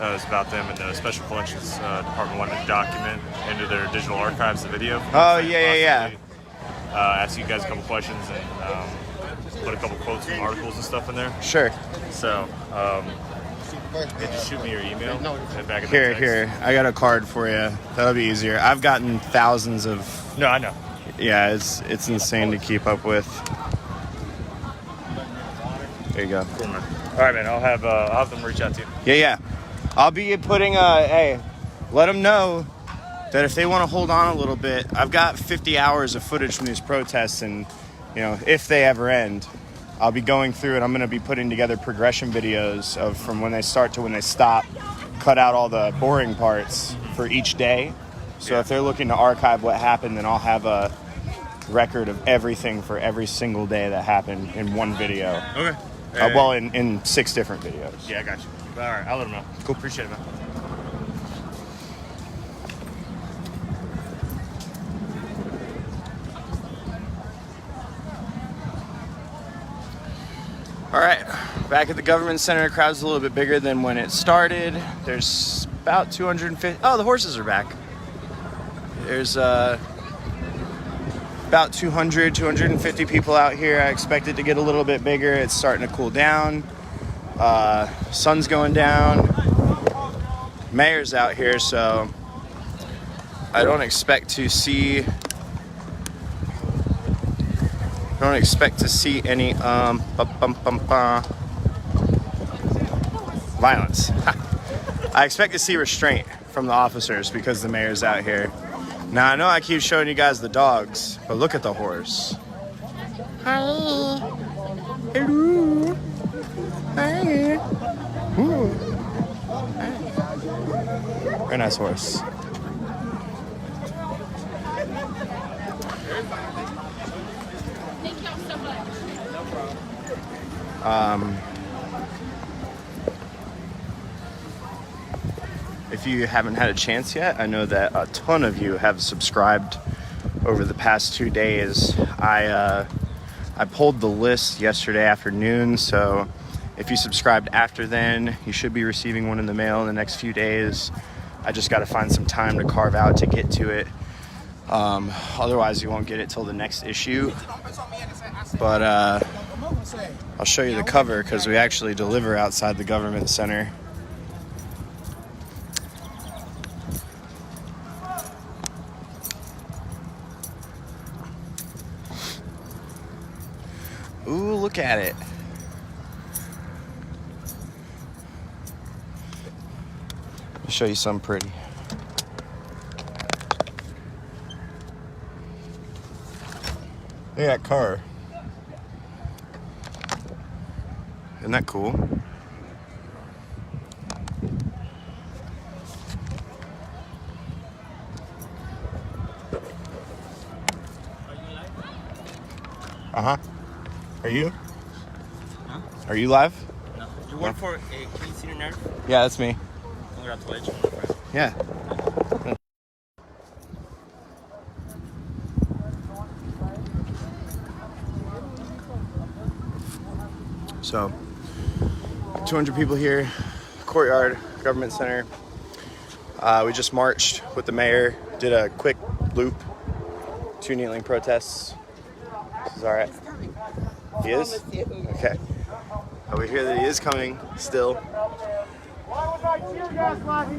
It's about them and the Special Collections Department wanted to document into their digital archives the video. Oh, yeah. Ask you guys a couple questions and put a couple quotes from articles and stuff in there. Sure. So, just shoot me your email. And back in the text. Here. I got a card for you. That'll be easier. I've gotten thousands of... No, I know. Yeah, it's insane to keep up with. There you go. Cool, man. All right, man. I'll have them reach out to you. Yeah. I'll be putting hey, let them know that if they want to hold on a little bit, I've got 50 hours of footage from these protests, and if they ever end, I'll be going through it. I'm going to be putting together progression videos of from when they start to when they stop, cut out all the boring parts for each day. So if they're looking to archive what happened, then I'll have a record of everything for every single day that happened in one video. Okay. In 6 different videos. Yeah, I got you. All right, I'll let them know. Cool. Appreciate it, man. All right, back at the government center. The crowd's a little bit bigger than when it started. There's about 250. Oh, the horses are back. There's about 250 people out here. I expect it to get a little bit bigger. It's starting to cool down. Sun's going down. Mayor's out here, so I don't expect to see any violence. I expect to see restraint from the officers because the mayor's out here. Now, I know I keep showing you guys the dogs, but look at the horse. Hi. Hello. Hi. Ooh. Hi. Very nice horse. Thank y'all so much. No problem. If you haven't had a chance yet, I know that a ton of you have subscribed over the past 2 days. I pulled the list yesterday afternoon, so if you subscribed after then, you should be receiving one in the mail in the next few days. I just got to find some time to carve out to get to it. Otherwise, you won't get it till the next issue. But I'll show you the cover because we actually deliver outside the government center. Ooh, look at it. I'll show you something pretty. Look at that car. Isn't that cool? Uh-huh. Are you? Huh? Are you live? No. You work for a Clean Senior Nerve? Yeah, that's me. Congratulations. Yeah. So, 200 people here, courtyard, government center. We just marched with the mayor, did a quick loop, 2 kneeling protests. This is all right. He is? Okay. We hear that he is coming still.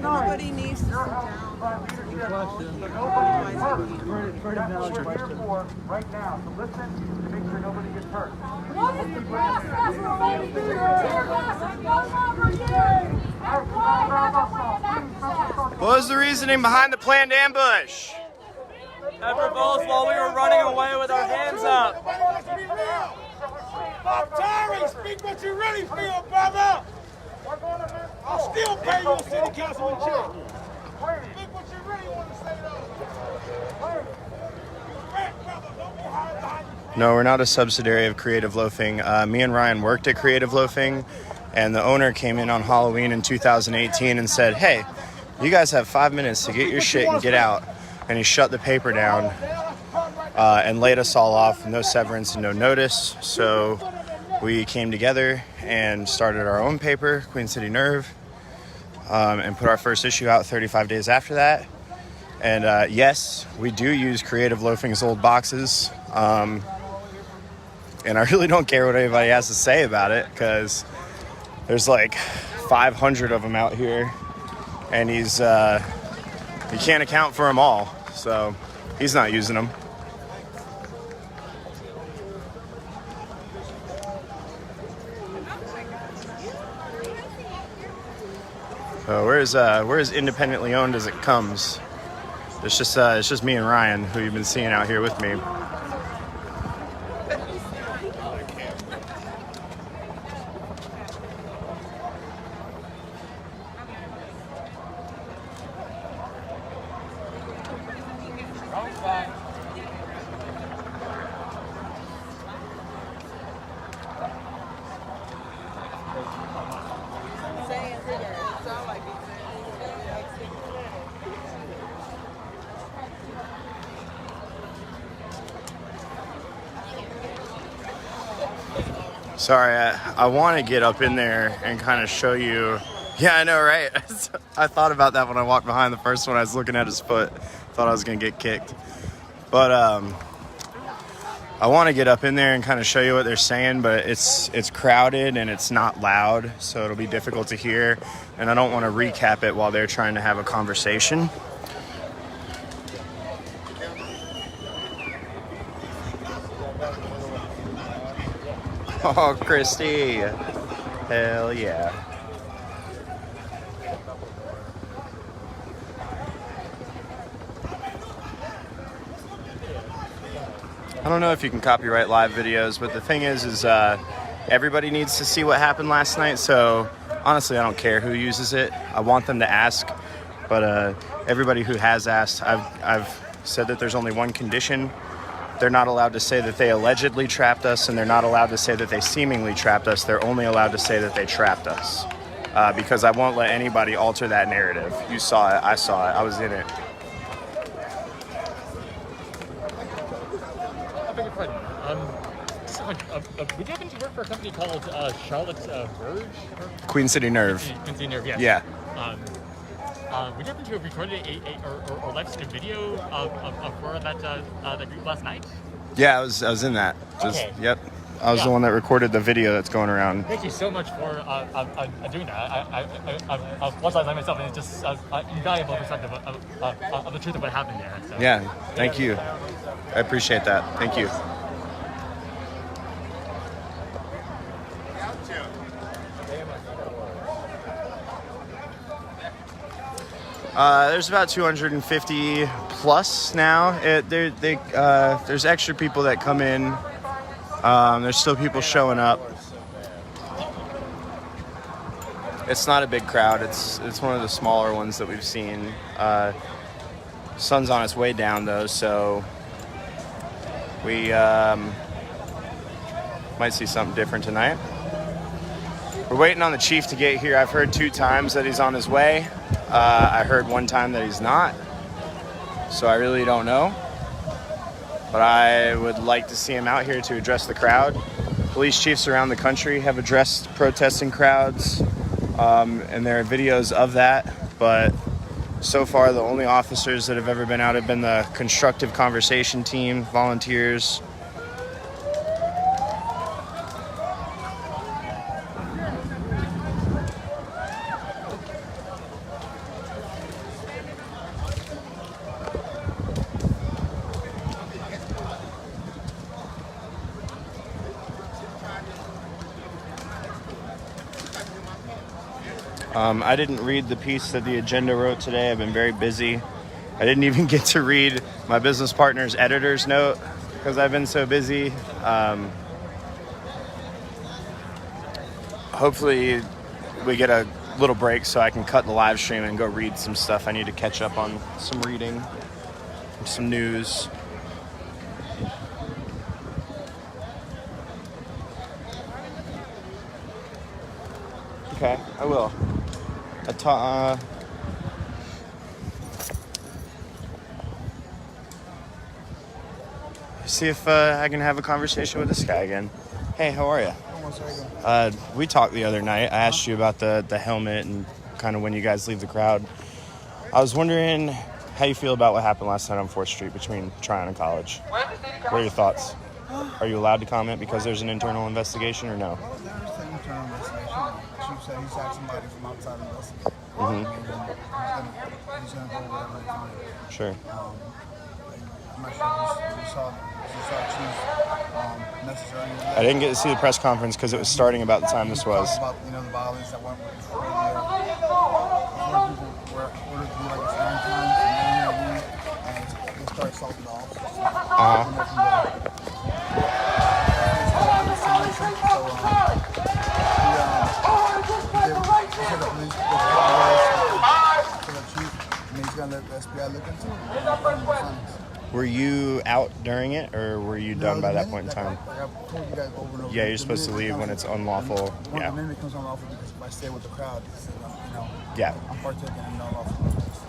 Nobody needs to sit down. Right now, so listen to make sure nobody gets hurt. What is the process we're waiting for? Tear gas and no longer use. What was the reasoning behind the planned ambush? Pepper balls while we were running away with our hands up. I'm Terry, speak what you really feel, brother. still pay your city councilman check. Think what you really want to say, though. No, we're not a subsidiary of Creative Loafing. Me and Ryan worked at Creative Loafing, and the owner came in on Halloween in 2018 and said, hey, you guys have 5 minutes to get your shit and get out. And he shut the paper down and laid us all off, no severance and no notice. So we came together and started our own paper, Queen City Nerve, and put our first issue out 35 days after that. And yes, we do use Creative Loafing's old boxes. And I really don't care what anybody has to say about it, because there's like 500 of them out here, and he can't account for them all, so he's not using them. So we're as independently owned as it comes. It's just me and Ryan, who you've been seeing out here with me. Sorry, I want to get up in there and kind of show you. Yeah, I know, right? I thought about that when I walked behind the first one. I was looking at his foot. Thought I was going to get kicked. But I want to get up in there and kind of show you what they're saying, but it's crowded and it's not loud, so it'll be difficult to hear. And I don't want to recap it while they're trying to have a conversation. Oh, Christy. Hell yeah. I don't know if you can copyright live videos, but the thing is everybody needs to see what happened last night, so honestly, I don't care who uses it. I want them to ask, but everybody who has asked, I've said that there's only one condition. They're not allowed to say that they allegedly trapped us, and they're not allowed to say that they seemingly trapped us. They're only allowed to say that they trapped us, because I won't let anybody alter that narrative. You saw it. I saw it. I was in it. I beg your pardon. Would you happen to work for a company called Charlotte Verge? Queen City Nerve. Queen City Nerve, yes. Yeah. Would you happen to have recorded or live streamed a video for that group last night? Yeah, I was in that. Okay. Yep. I was the one that recorded the video that's going around. Thank you so much for doing that. I've watched that myself, and it's just invaluable perspective of the truth of what happened there. So. Yeah, thank you. I appreciate that. Thank you. There's about 250 plus now. There's extra people that come in. There's still people showing up. It's not a big crowd. It's one of the smaller ones that we've seen. Sun's on its way down though, so we might see something different tonight. We're waiting on the chief to get here. I've heard 2 times that he's on his way. I heard 1 time that he's not, so I really don't know. But I would like to see him out here to address the crowd. Police chiefs around the country have addressed protesting crowds, and there are videos of that. But so far, the only officers that have ever been out have been the constructive conversation team, volunteers. I didn't read the piece that the agenda wrote today. I've been very busy. I didn't even get to read my business partner's editor's note because I've been so busy. Hopefully we get a little break so I can cut the live stream and go read some stuff. I need to catch up on some reading, some news. Okay, I will. See if I can have a conversation with this guy again. Hey, how are you? We talked the other night. I asked you about the helmet and kind of when you guys leave the crowd. I was wondering how you feel about what happened last night on 4th Street between Tryon and College. What are your thoughts? Are you allowed to comment because there's an internal investigation or no? There's an internal investigation. Chief said he's had somebody from outside investigate. Mm-hmm. He's going to go wherever they find. Sure. I'm not sure if you saw Chief's message earlier. I didn't get to see the press conference because it was starting about the time this was. About, the violence that went with people were ordered to do like a 9 times and they started assaulting the officers. Were you out during it, or were you done by that point in time? Like I told you guys over and over. Yeah, you're supposed to leave when it's unlawful. The minute becomes unlawful because if I stay with the crowd, Yeah. I'm partaking in unlawful.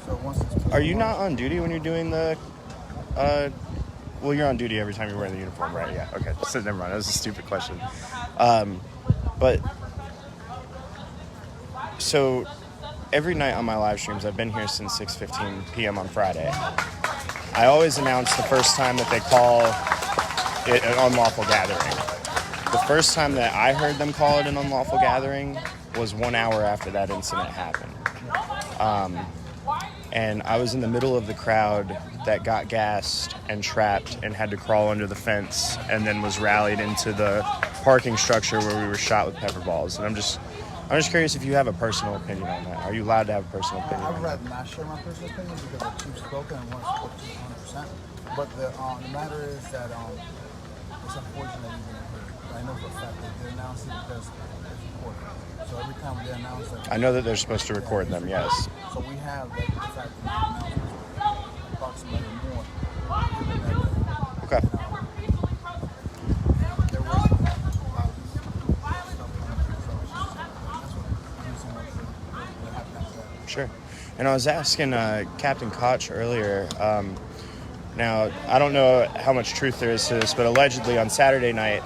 So once it's Are you not on duty when you're doing the? Well, you're on duty every time you're wearing the uniform, right? Yeah. Okay. So never mind. That was a stupid question. But so every night on my live streams, I've been here since 6:15 p.m. on Friday. I always announce the first time that they call it an unlawful gathering. The first time that I heard them call it an unlawful gathering was 1 hour after that incident happened. And I was in the middle of the crowd that got gassed and trapped and had to crawl under the fence and then was rallied into the parking structure where we were shot with pepper balls. And I'm just curious if you have a personal opinion on that. Are you allowed to have a personal opinion I on would that? rather not share my personal opinion because the Chief's spoken and want to support the Chiefs 100%. But the matter is that it's unfortunate that even heard. I know for a fact they did announce it because it's recorded. So every time they announce it, I know that they're supposed to record them, yes. So we have the fact that they announced approximately more. Okay. There was Sure. And I was asking Captain Koch earlier, now, I don't know how much truth there is to this, but allegedly on Saturday night,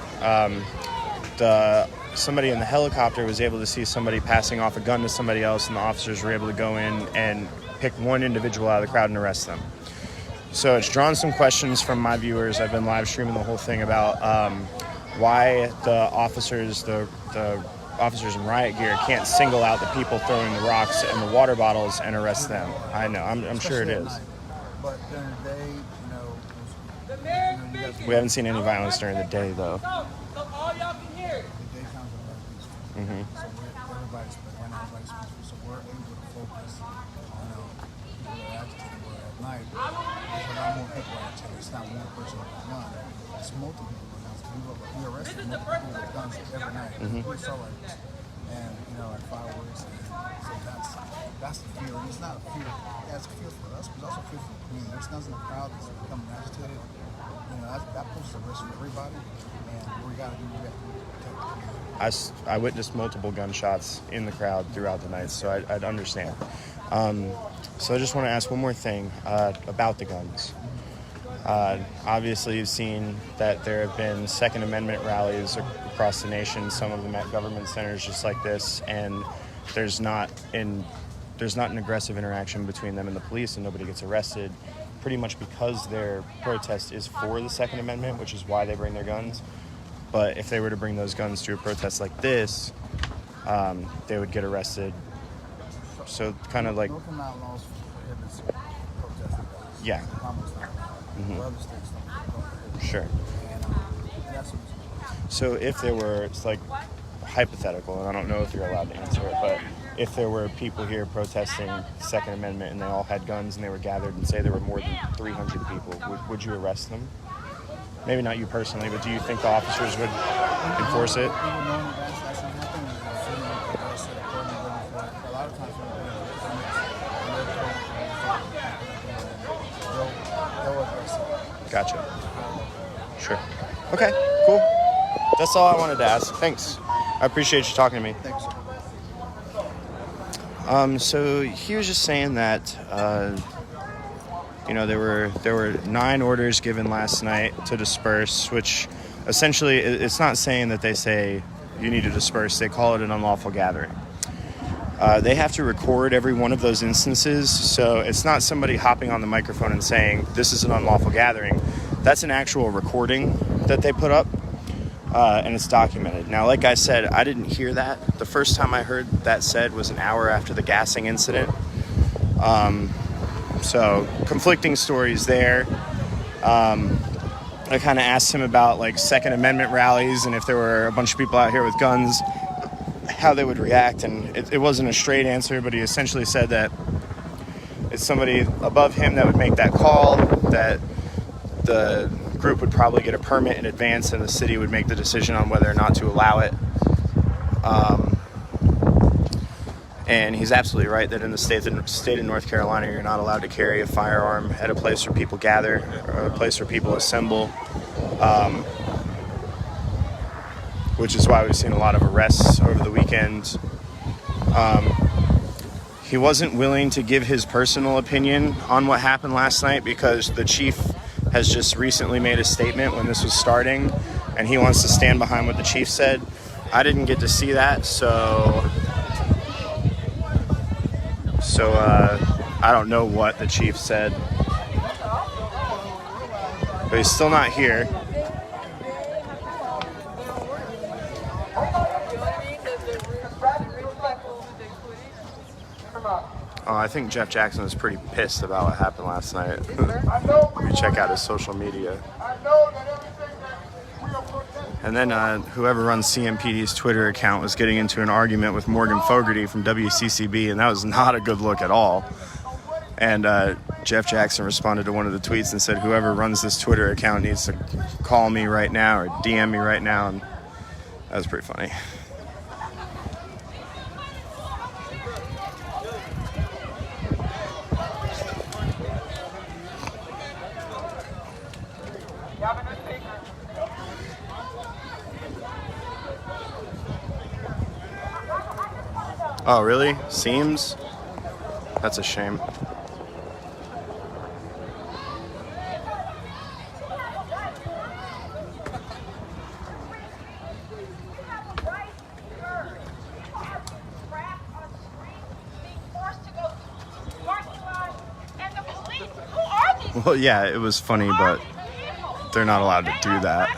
somebody in the helicopter was able to see somebody passing off a gun to somebody else, and the officers were able to go in and pick one individual out of the crowd and arrest them. So it's drawn some questions from my viewers. I've been live streaming the whole thing about why the officers in riot gear can't single out the people throwing the rocks and the water bottles and arrest them. I know, I'm sure it is. But during the day, We haven't seen any violence during the day, though. Mm-hmm. So everybody's peaceful. So we're able to focus on people that are agitated. Where at night, there's a lot more people agitated. It's not one person with a gun. It's multiple people with guns. We arrested multiple people with guns every night. Mm-hmm. We saw like this. And, like fireworks. And so that's the fear. And it's not a fear. Yeah, it's a fear for us, but it's also a fear for the community. There's guns in the crowd that's becoming agitated. That poses a risk for everybody. And we got to do that. I witnessed multiple gunshots in the crowd throughout the night, so I'd understand. So I just want to ask one more thing about the guns. Obviously, you've seen that there have been Second Amendment rallies across the nation, some of them at government centers just like this, and there's not an aggressive interaction between them and the police, and nobody gets arrested, pretty much because their protest is for the Second Amendment, which is why they bring their guns. But if they were to bring those guns to a protest like this, they would get arrested. So kind of like... North Carolina laws prohibits protesting guns. Yeah. Mm-hmm. Other states don't. Sure. And that's what so if there were, it's like hypothetical, and I don't know if you're allowed to answer it, but if there were people here protesting the Second Amendment and they all had guns and they were gathered and say there were more than 300 people, would you arrest them? Maybe not you personally, but do you think the officers would enforce it? a lot Gotcha. Sure. Okay, cool. That's all I wanted to ask. Thanks. I appreciate you talking to me. Thanks. So he was just saying that, there were 9 orders given last night to disperse, which essentially it's not saying that they say you need to disperse. They call it an unlawful gathering. They have to record every one of those instances, so it's not somebody hopping on the microphone and saying this is an unlawful gathering. That's an actual recording that they put up, and it's documented. Now, like I said, I didn't hear that. The first time I heard that said was an hour after the gassing incident. So conflicting stories there. I kind of asked him about like Second Amendment rallies and if there were a bunch of people out here with guns, how they would react, and it wasn't a straight answer, but he essentially said that it's somebody above him that would make that call, that the group would probably get a permit in advance and the city would make the decision on whether or not to allow it. And he's absolutely right that in the state of North Carolina, you're not allowed to carry a firearm at a place where people gather, or a place where people assemble, which is why we've seen a lot of arrests over the weekend. He wasn't willing to give his personal opinion on what happened last night because the chief has just recently made a statement when this was starting, and he wants to stand behind what the chief said. I didn't get to see that, so I don't know what the chief said. But he's still not here. Oh, I think Jeff Jackson was pretty pissed about what happened last night. We check out his social media. And then whoever runs CMPD's Twitter account was getting into an argument with Morgan Fogarty from WCCB, and that was not a good look at all. And Jeff Jackson responded to one of the tweets and said, whoever runs this Twitter account needs to call me right now or DM me right now. And that was pretty funny. Oh, really? Seems? That's a shame. Well, yeah, it was funny, but they're not allowed to do that.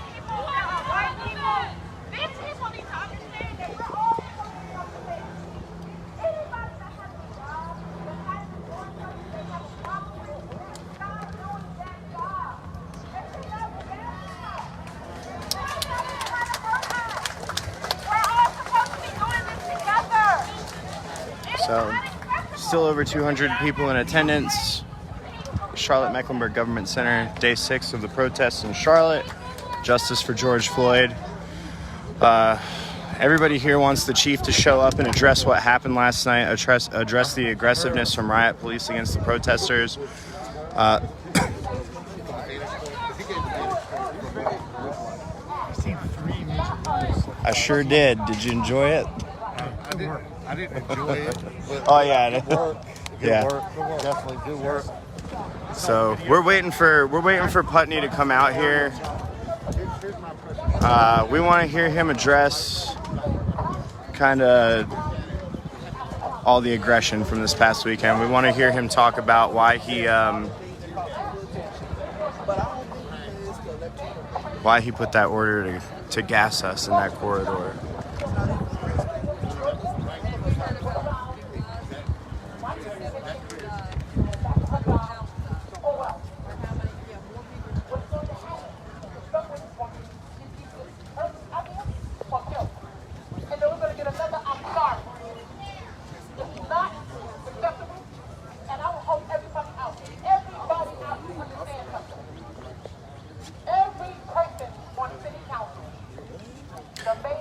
So, still over 200 people in attendance. Charlotte Mecklenburg Government Center, day 6 of the protests in Charlotte. Justice for George Floyd. Everybody here wants the chief to show up and address what happened last night, address the aggressiveness from riot police against the protesters. I sure did. Did you enjoy it? I didn't enjoy it. But oh yeah, good work. Yeah. Good work. Definitely good work. So we're waiting for Putney to come out here. We want to hear him address kind of all the aggression from this past weekend. We want to hear him talk about why he put that order to gas us in that corridor.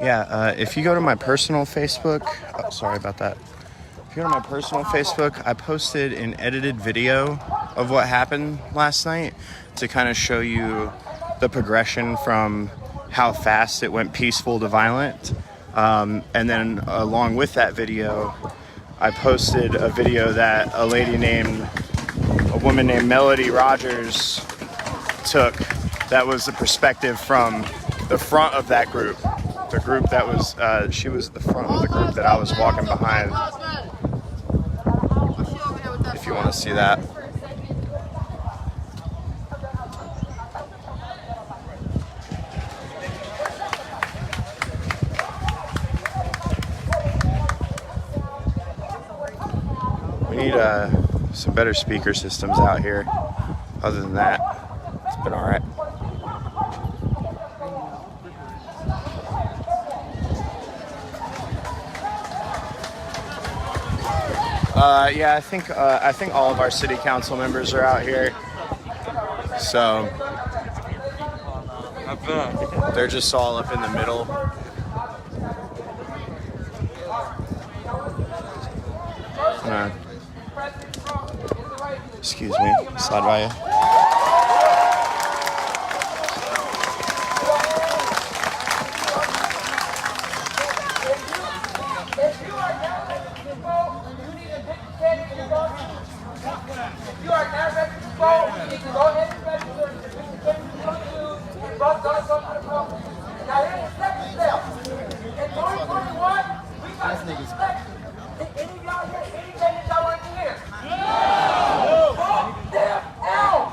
Yeah, if you go to my personal Facebook, sorry about that. if you go to my personal Facebook, I posted an edited video of what happened last night to kind of show you the progression from how fast it went peaceful to violent. And then along with that video, I posted a video that a woman named Melody Rogers took that was the perspective from the front of that group. The group that was, she was the front of the group that I was walking behind. If you want to see that. We need some better speaker systems out here. Other than that, it's been all right. Yeah, I think all of our city council members are out here. So they're just all up in the middle. Excuse me, slide by you. You are not ready to vote. You need to go ahead and register. Now here's the second step. In 2021, we got to elect. Any of y'all hear anything that y'all want to hear? No. Vote them out.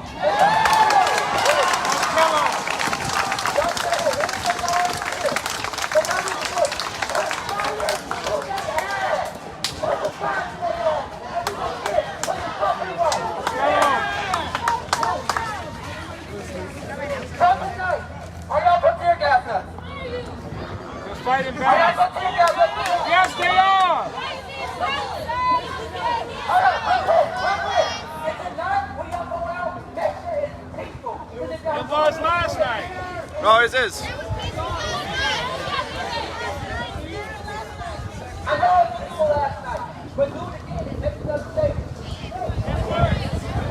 Come on. Y'all say anything y'all want to hear. So now we can put are y'all put tear gas up? We're fighting back. Yes, they are. It was last night. Always is. I know it was people last night, but do it again. Make another statement.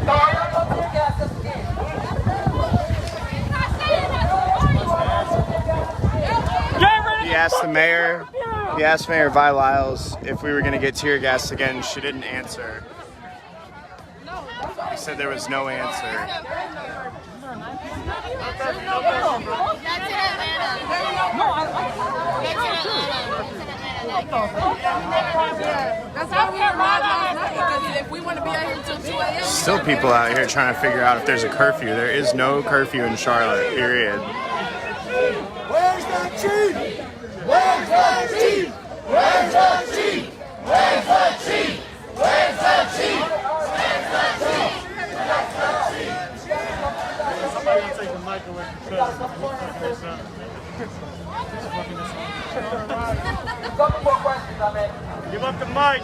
So are y'all gonna tear gas us again? He asked Mayor Vi Lyles if we were going to get tear gassed again. She didn't answer. He said there was no answer. That's how we arrived last night, because if we want to be out here until 2 a.m. Still people out here trying to figure out if there's a curfew. There is no curfew in Charlotte, period. Where's the chief? Where's the chief? Where's the chief? Where's the chief? Where's the chief? Where's the chief? Somebody gonna take the mic away because Couple more questions, I mean. give up the mic.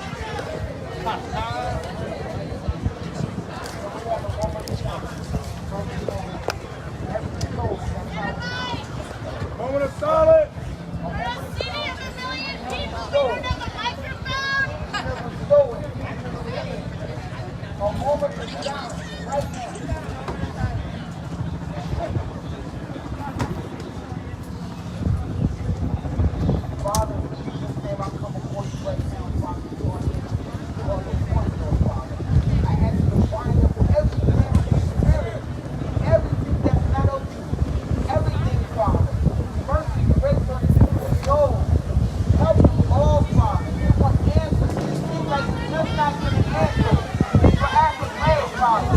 Moment of silence. We're a city of a million people. We don't have a microphone. A moment of silence right now. Father, in Jesus' name, I come before you right now, Father, Lord, Father. I ask you to bind up every family spirit, everything that's not of you, everything, Father. Mercy, grace, and soul. Help them all, Father. Give us answers. It seems like we're just not getting answers. We're asking prayers, Father.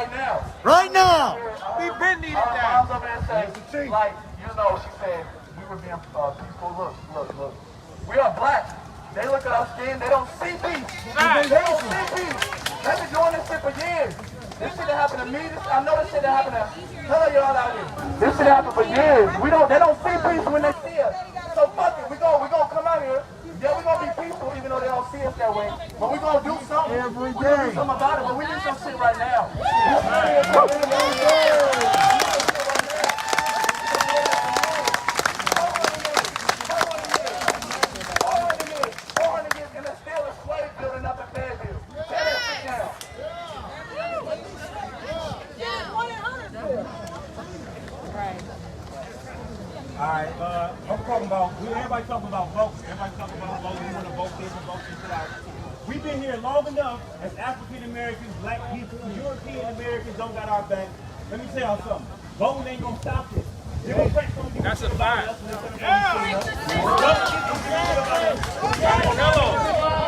right now. Right now. We've been needed that. Like, you know, she said, we were being peaceful. Look. We are black. They look at our skin, they don't see peace. They don't see peace. They've been doing this shit for years. This shit that happened to me, I know this shit that happened to none of y'all out here. This shit happened for years. They don't see peace when they see us. So fuck it, we gonna come out here. Yeah, we gonna be peaceful even though they don't see us that way. But we gonna do something. Every day. We gonna do something about it, but we need some shit right now. Alright, I'm talking about, everybody talking about votes. Everybody talking about voting. We want to vote this and vote this. We've been here long enough as African Americans, black people, European Americans don't got our back. Let me tell y'all something. Voting ain't gonna stop this. That's a fact.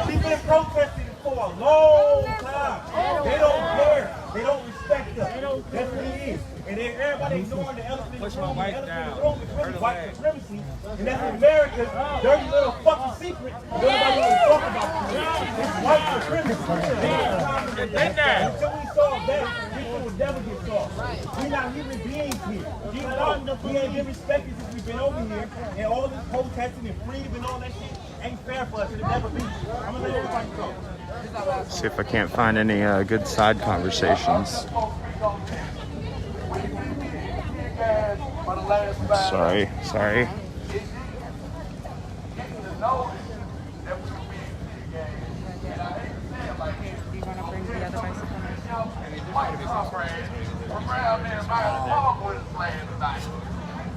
We've been protesting for a long time. They don't care. They don't respect us. That's what it is. And then everybody ignoring the elephant in the room. The elephant in the room is really white supremacy. And that's America's dirty little fucking secret. Nobody wants to talk about it. It's white supremacy. Until we solve that, this shit will never get solved. We're not human beings here. We ain't been respected since we've been over here. And all this protesting and freedom and all that shit ain't fair for us. It'll never be. I'm going to let everybody talk. See if I can't find any good side conversations. Sorry.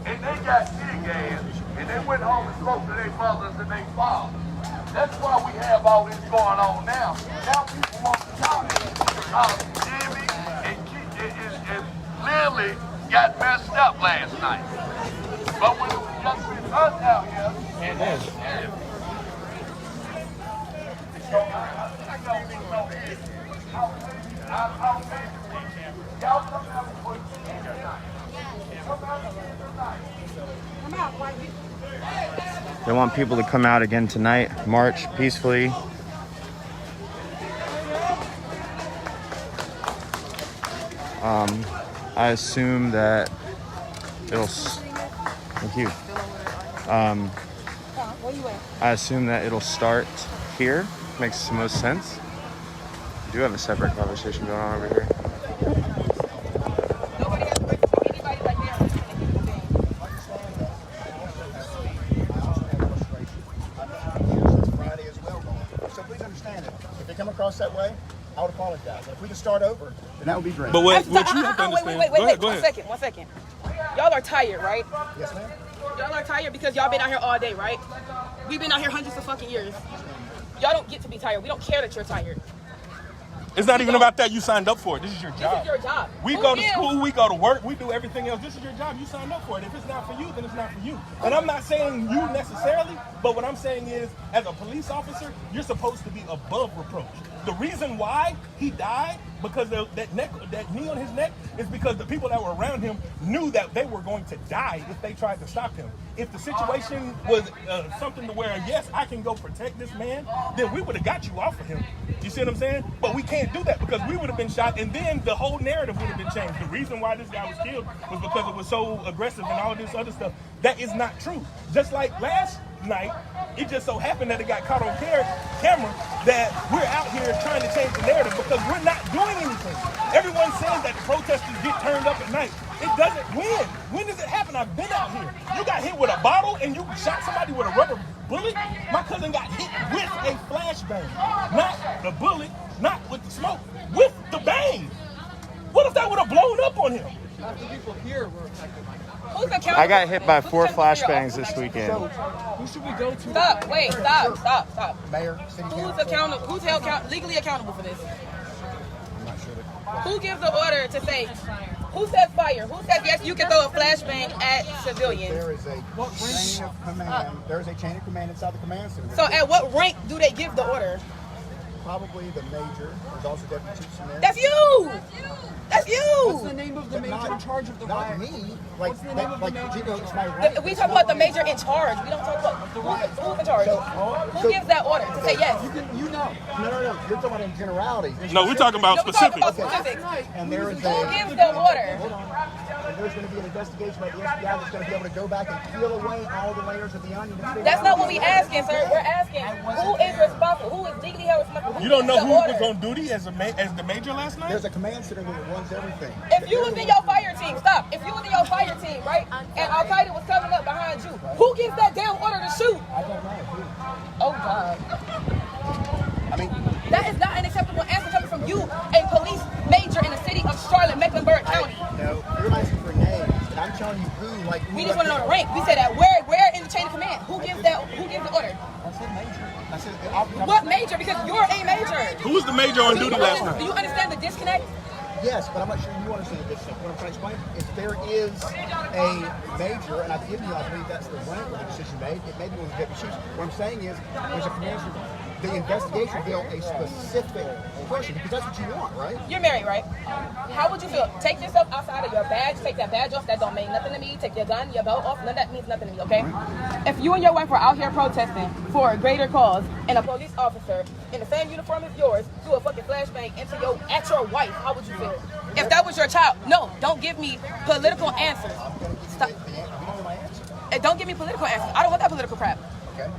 And they got tear gas, and they went home and spoke to their mothers and their fathers. That's why we have all this going on now. Now people want to talk. Jimmy and Lily got messed up last night. But when it was just with us out here, and y'all come out and put tonight. They want people to come out again tonight, march peacefully. I assume that it'll. Thank you. I assume that it'll start here. Makes the most sense. We do have a separate conversation going on over here. Across that way, I would apologize. If we can start over, then that would be great. But what you have to understand. Wait, one second. Y'all are tired, right? Yes, ma'am. Y'all are tired because y'all been out here all day, right? We've been out here hundreds of fucking years. Y'all don't get to be tired. We don't care that you're tired. It's not even about that. You signed up for it. This is your job. This is your job. We go to school, we go to work, we do everything else. This is your job. You signed up for it. If it's not for you, then it's not for you. And I'm not saying you necessarily, but what I'm saying is, as a police officer, you're supposed to be above reproach. The reason why he died, because that knee on his neck, is because the people that were around him knew that they were going to die if they tried to stop him. If the situation was something to where, yes, I can go protect this man, then we would have got you off of him. You see what I'm saying? But we can't do that because we would have been shot, and then the whole narrative would have been changed. The reason why this guy was killed was because it was so aggressive and all this other stuff. That is not true. Just like last night, it just so happened that it got caught on camera that we're out here trying to change the narrative because we're not doing anything. Everyone says that the protesters get turned up at night. It doesn't. When does it happen? I've been out here. You got hit with a bottle and you shot somebody with a rubber bullet. My cousin got hit with a flashbang. Not the bullet, not with the smoke, with the bang. What if that would have blown up on him? After people here were affected like that. I got hit by 4 flashbangs this weekend. Who should we go to? Stop. Mayor, city Who's legally accountable for this? Who gives the order to say, who says fire? Who says, yes, you can throw a flashbang at civilians? There is a chain of command. There is a chain of command inside the command center. So at what rank do they give the order? probably the major. There's also Deputy Chief Smith. That's you! That's you! What's the name of the major in charge of the riot? Not me. Like, What's the name of the major? You know, it's my right. We talk about the major in charge. We don't talk about who's in charge. Who gives that order to say yes? You know. No. You're talking about in generalities. No, we're talking about specifics. And there is Who gives the order? Hold on. And there's going to be an investigation by the FBI that's going to be able to go back and peel away all the layers of the onion. That's not what we're asking, sir. We're asking who is responsible, who is legally held responsible. You don't know who was on duty as the major last night? There's a command center that runs everything. If you was in your fire team, stop. If you was in your fire team, right, and Al Qaeda was coming up behind you, who gives that damn order to shoot? I don't know. Oh God. I mean, that is not an acceptable answer coming from you, a police major in the city of Charlotte, Mecklenburg County. No, you're asking for names, and I'm telling you who. Like, we just want to know the rank. We said that where in the chain of command? Who gives the order? I said major. I said what major? Because you're a major. Who was the major on duty last night? Do you understand the disconnect? Yes, but I'm not sure you understand the distinction. What I'm trying to explain is there is a major, and I've given you, I believe that's the rank of the decision made. It may be one of the deputy chiefs. What I'm saying is there's a commander. The investigation built a specific person because that's what you want, right? You're married, right? How would you feel? Take yourself outside of your badge. Take that badge off. That don't mean nothing to me. Take your gun, your belt off. None of that means nothing to me, okay? If you and your wife were out here protesting for a greater cause and a police officer in the same uniform as yours do a fucking flashbang at your wife, how would you feel? If that was your child, no, don't give me political answers. Stop. Don't give me political answers. I don't want that political crap. Okay.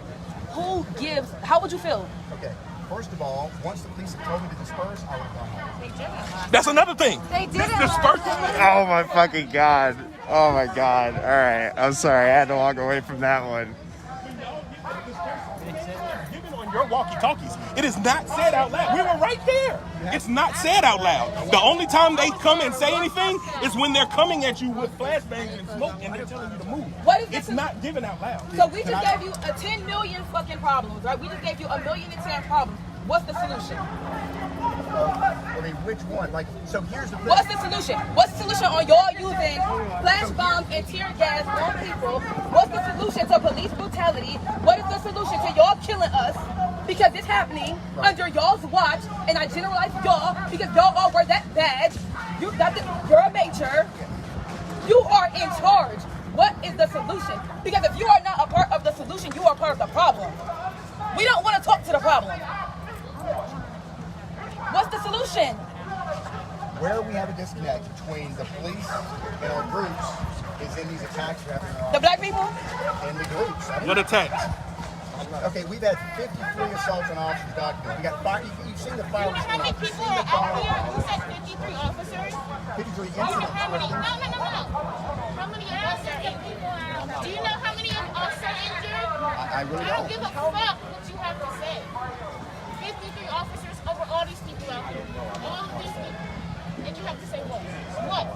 Who gives, how would you feel? Okay. First of all, once the police had told me to disperse, I would have gone home. They did. That's another thing. They did it. Disperse. Oh my fucking God. Oh my God. All right. I'm sorry. I had to walk away from that one. Given on your walkie-talkies. It is not said out loud. We were right there. It's not said out loud. The only time they come and say anything is when they're coming at you with flashbangs and smoke and they're telling you to move. It's not given out loud. So we just gave you 10 million fucking problems, right? We just gave you 1,000,010 problems. What's the solution? I mean, which one? Like, so here's the thing. What's the solution? What's the solution on y'all using flash bombs and tear gas on people? What's the solution to police brutality? What is the solution to y'all killing us? Because it's happening under y'all's watch, and I generalize y'all because y'all all wear that badge. You're a major. You are in charge. What is the solution? Because if you are not a part of the solution, you are part of the problem. We don't want to talk to the problem. What's the solution? Where we have a disconnect between the police and our groups is in these attacks we're having. The black people? And the groups. What attacks? Okay, we've had 53 assaults on officers documented. We got five. You've seen the fire. You know how many people are out here? You said 53 officers? 53 You know incidents. how many? No. How many of us are injured? Do you know how many of us are injured? I really don't don't. give a fuck what you have to say. 53 officers over all these people out here. All of these people. And you have to say what? What?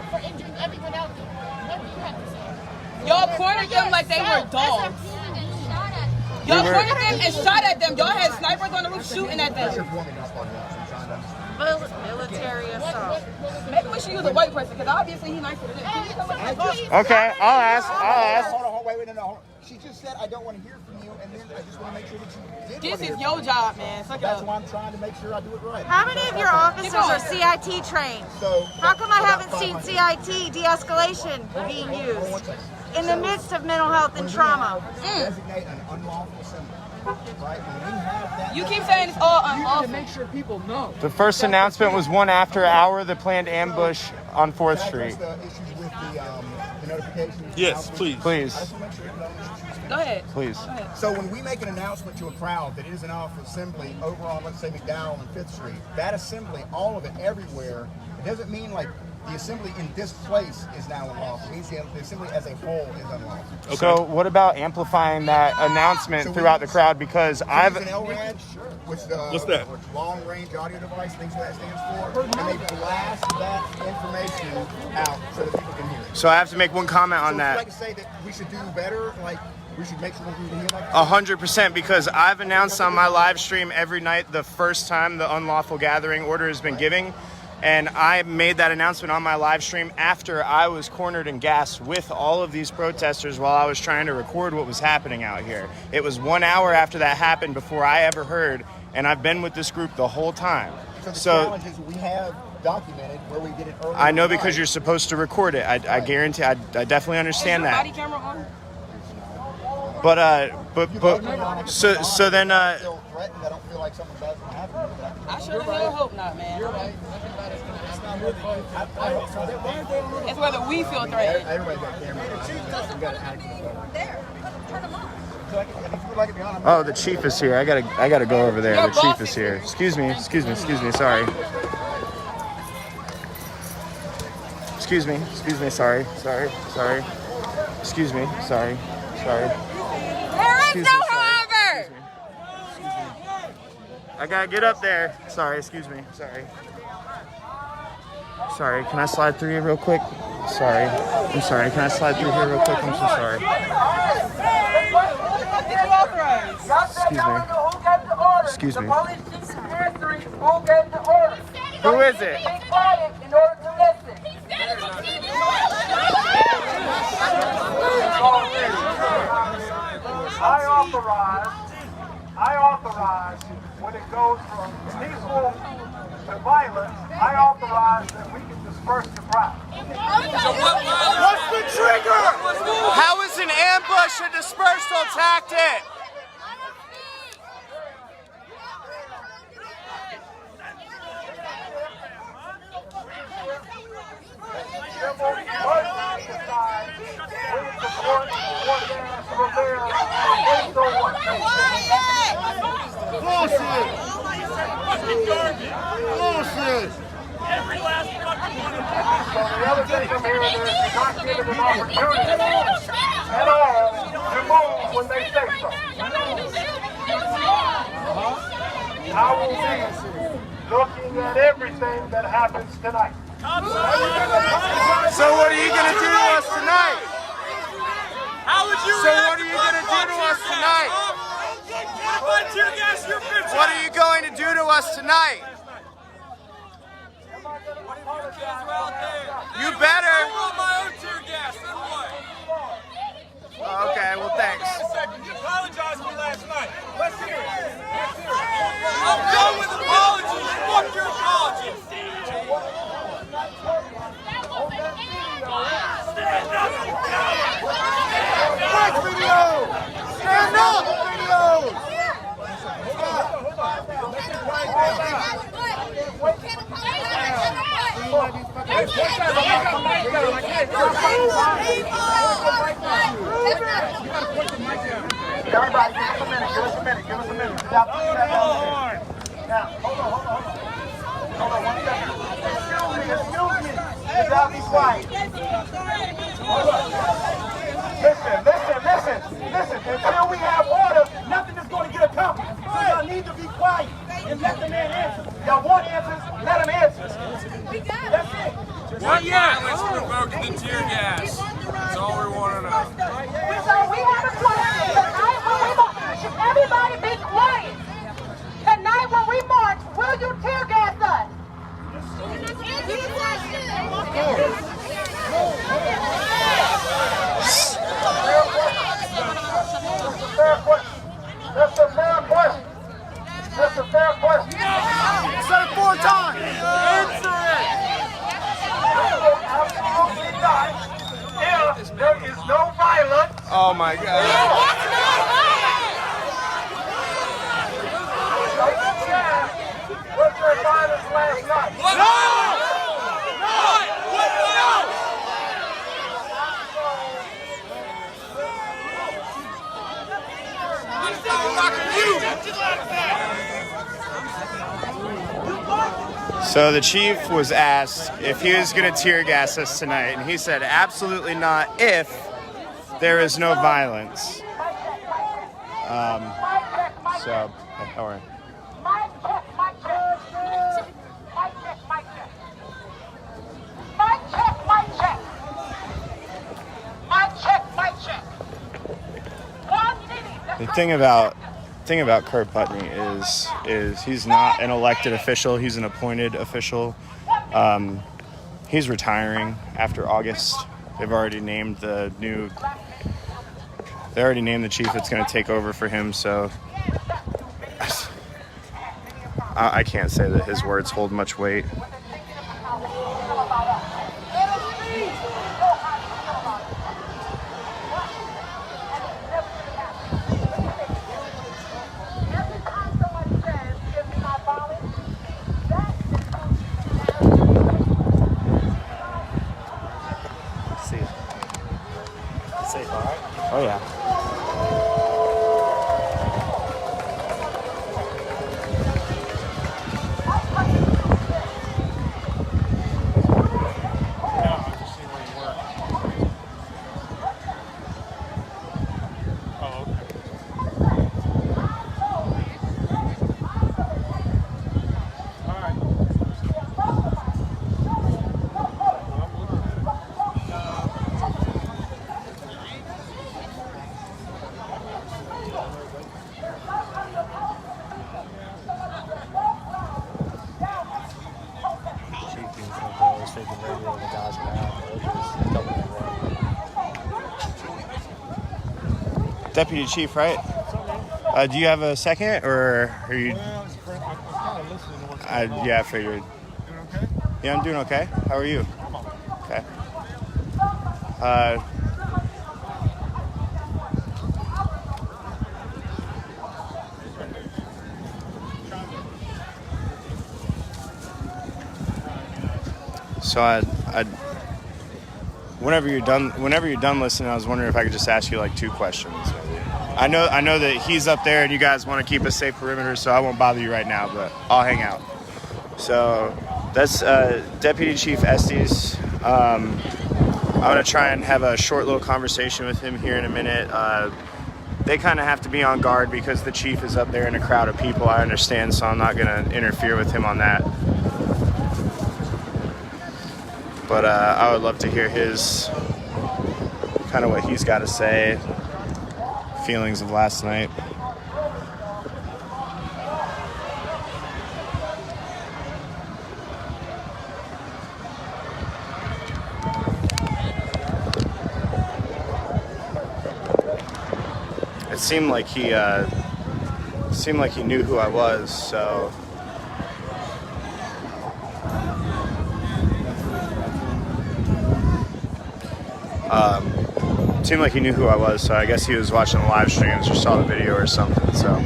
For injuring everyone out there. What do you have to say? Y'all cornered them like they were dogs. Y'all cornered them and shot at them. Y'all had snipers on the roof shooting at them. Military assault. Maybe we should use a white person because obviously he's nicer than this. Okay, I'll ask. Hold on, wait, no. She just said I don't want to hear from you, and then I just want to make sure that you did. This is your job, man. Suck it That's up. why I'm trying to make sure I do it right. How many of your officers are CIT trained? How come I haven't seen CIT de-escalation being used in the midst of mental health and trauma? Designate an unlawful assembly. Right? When we have that, You keep saying it's all You unlawful. need to make sure people know. The first announcement was one after hour the planned ambush on 4th Street. the issues with the notifications. Yes, please. Please. I just want to make sure you know Go ahead. Please. Go ahead. So when we make an announcement to a crowd that is an unlawful assembly over on, let's say, McDowell and 5th Street, that assembly, all of it, everywhere, it doesn't mean like the assembly in this place is now unlawful. It means the assembly as a whole is unlawful. Okay. So what about amplifying that announcement throughout the crowd? Because I've... An LRAD, which What's that? Which long range audio device, things that stands for, and they blast that information out so that people can hear it. So I have to make one comment on that. Would you like to say that we should do better? Like we should make sure we hear like 100%, because I've announced on my live stream every night the first time the unlawful gathering order has been given. And I made that announcement on my live stream after I was cornered and gassed with all of these protesters while I was trying to record what was happening out here. It was 1 hour after that happened before I ever heard and I've been with this group the whole time. So the So challenge is we have documented where we did it earlier. I know in the because night. you're supposed to record it. I guarantee. I definitely understand that. Body camera on? But so then I feel threatened. I don't feel like something bad's gonna happen. I sure the hell hope not, man. You're right. It's whether we feel threatened. Everybody got cameras. You got to act. There. Turn them on. Oh, the chief is here. I gotta go over there. The chief is here. Excuse me. Sorry. Excuse me. Sorry. Excuse me. Sorry. There is no however. I gotta get up there. Sorry. Excuse me. Sorry. Can I slide through you real quick? Sorry. I'm sorry. Can I slide through here real quick? I'm so sorry. Excuse me. Who is it? I authorize when it goes from peaceful to violence, I authorize that we can disperse the crowd. What's the trigger? How is an ambush a dispersal tactic? Bullshit! Every last fucking one of them. So the other thing I'm hearing is you're not giving them opportunity at all to move when they say so. I will be looking at everything that happens tonight. So what are you gonna do to us tonight? How would you So what are you gonna do to us tonight? What are you going to do to us tonight? You better. Okay, well thanks. You apologized to me last night. Let's hear it. I'm done with apologies. Fuck your apologies. Stand up. Watch video! Stand up! Videos! Everybody, give us a minute. Now, hold on. Hold on 1 second. Excuse me. You gotta be quiet. Listen. Until we have order, nothing is going to get accomplished. So y'all need to be quiet and let the man answer. Y'all want answers, let him answer. That's it. What violence provoked the tear gas? That's all we want to know. So we have a question tonight when we march. Should everybody be quiet? Tonight when we march, will you tear gas us? That's a fair question. Said it 4 times! Answer it! Absolutely not. If there is no violence. Oh my God. Was there violence last night? No! So the chief was asked if he was going to tear gas us tonight, and he said absolutely not if there is no violence. So, don't worry. The thing about Kurt Putney is he's not an elected official. He's an appointed official. He's retiring after August. They've already named the chief that's going to take over for him. So I can't say that his words hold much weight. Safe, all right? Oh, yeah. Deputy Chief, right? Do you have a second, or are you? Yeah, I figured. Yeah, I'm doing okay. How are you? Okay. So whenever you're done listening, I was wondering if I could just ask you like 2 questions. Maybe. I know that he's up there and you guys want to keep a safe perimeter, so I won't bother you right now, but I'll hang out. So that's Deputy Chief Estes. I'm gonna try and have a short little conversation with him here in a minute. They kind of have to be on guard because the chief is up there in a crowd of people, I understand, so I'm not gonna interfere with him on that. But I would love to hear his, kind of what he's got to say, feelings of last night. It seemed like he knew who I was, so. Seemed like he knew who I was, so I guess he was watching the live streams or saw the video or something, so.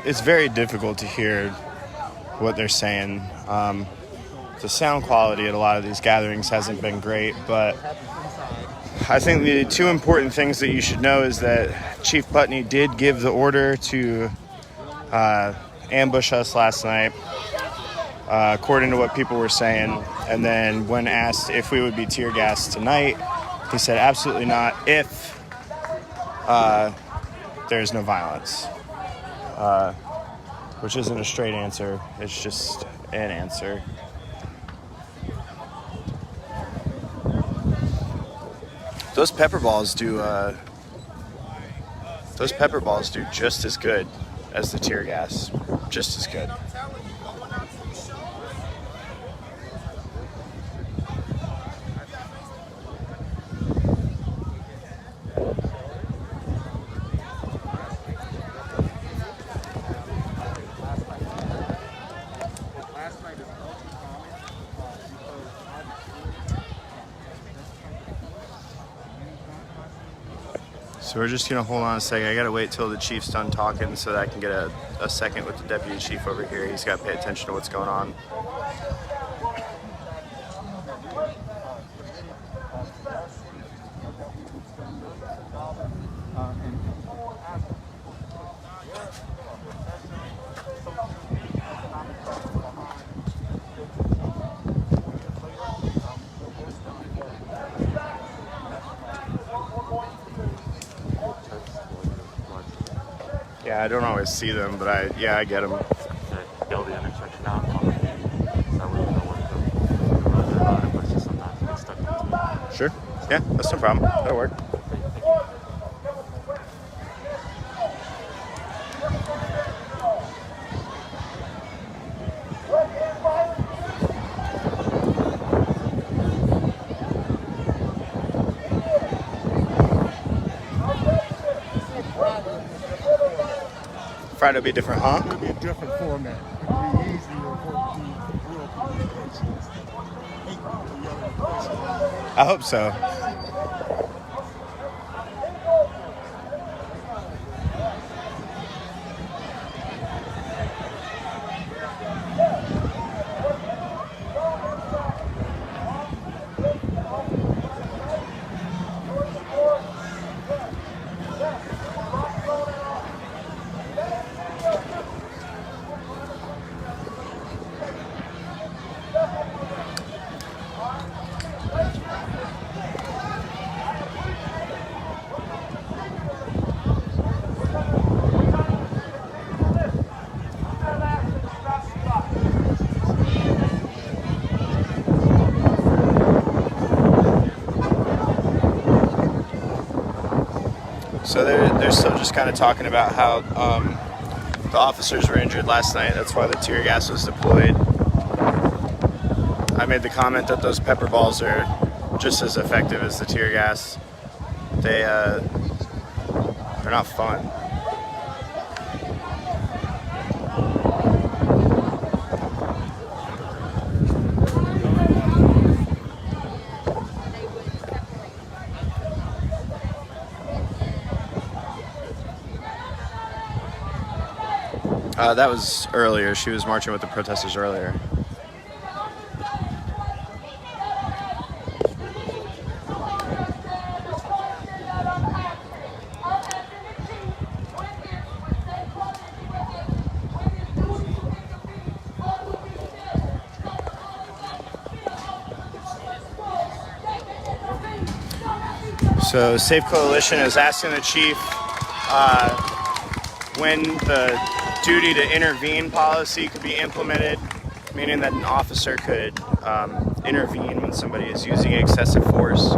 It's very difficult to hear what they're saying. The sound quality at a lot of these gatherings hasn't been great, but I think the 2 important things that you should know is that Chief Putney did give the order to ambush us last night, according to what people were saying. And then when asked if we would be tear gassed tonight, he said absolutely not if there's no violence. Which isn't a straight answer, it's just an answer. Those pepper balls do just as good as the tear gas, just as good. So we're just gonna hold on a second. I gotta wait till the chief's done talking so that I can get a second with the deputy chief over here. He's gotta pay attention to what's going on. Yeah, I don't always see them, but I get them. Build the intersection out. Sure. Yeah, that's no problem. That'll work. Friday will be different, huh? It'll be a different format. It'll be easier for the real communications. I hope so. So they're still just kind of talking about how the officers were injured last night. That's why the tear gas was deployed. I made the comment that those pepper balls are just as effective as the tear gas. They're not fun. That was earlier. She was marching with the protesters earlier. So Safe Coalition is asking the chief when the duty to intervene policy could be implemented, meaning that an officer could intervene when somebody is using excessive force.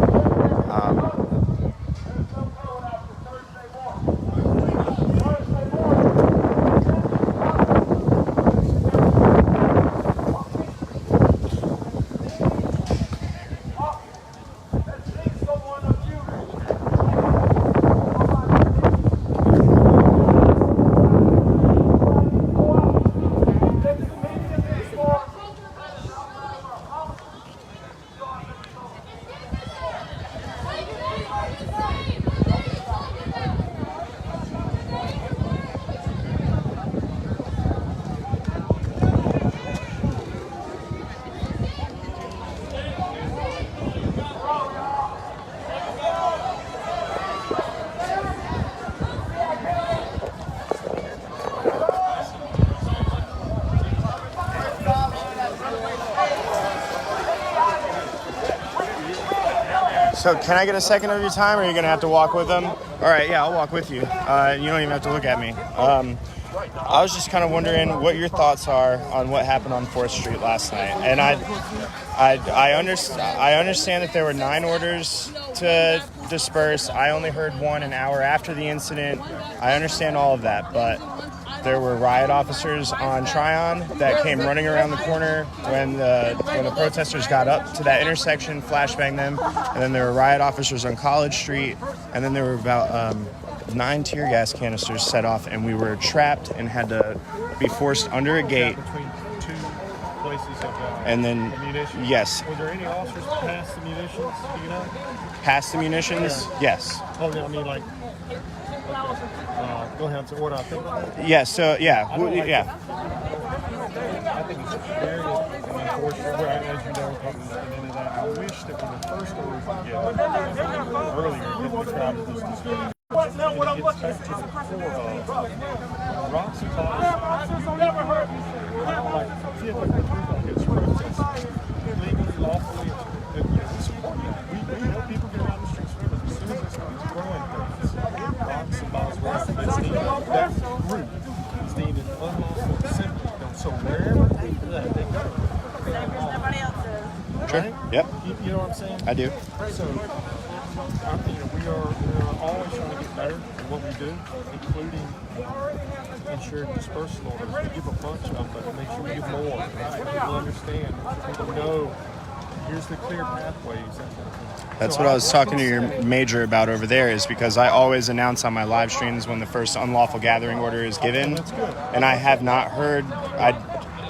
So can I get a second of your time, or are you going to have to walk with them? All right, yeah, I'll walk with you. You don't even have to look at me. I was just kind of wondering what your thoughts are on what happened on 4th Street last night. And I understand that there were 9 orders to disperse. I only heard one an hour after the incident. I understand all of that, but there were riot officers on Tryon that came running around the corner when the protesters got up to that intersection, flashbanged them, and then there were riot officers on College Street, and then there were about 9 tear gas canisters set off, and we were trapped and had to be forced under a gate. Between 2 places of and then ammunition? Yes. Were there any officers past the munitions? Do you know? Past the munitions? Yeah. Yes. Oh, no, I mean, like, go ahead to order, I think. Yeah, so, yeah. I don't like yeah. I think it's very unfortunate. As you know, I wish that when the first orders were given earlier, if we tried to just discuss rocks and bottles. Never heard me say. I don't like it's protest. Legally, lawfully, we support that. We help people get around the streets forever. As soon as it starts growing things, rocks and bottles, it's needed that group. It's needed unlawful assembly. So wherever they go, Nobody else is. Sure. Yep. You know what I'm saying? I do. So, we are always trying to get better at what we do, including ensuring dispersal orders. We give a bunch of them, but make sure we give more. Right? People understand. People know. Here's the clear pathways. That's what I was talking to your major about over there, is because I always announce on my live streams when the first unlawful gathering order is given, and I have not heard.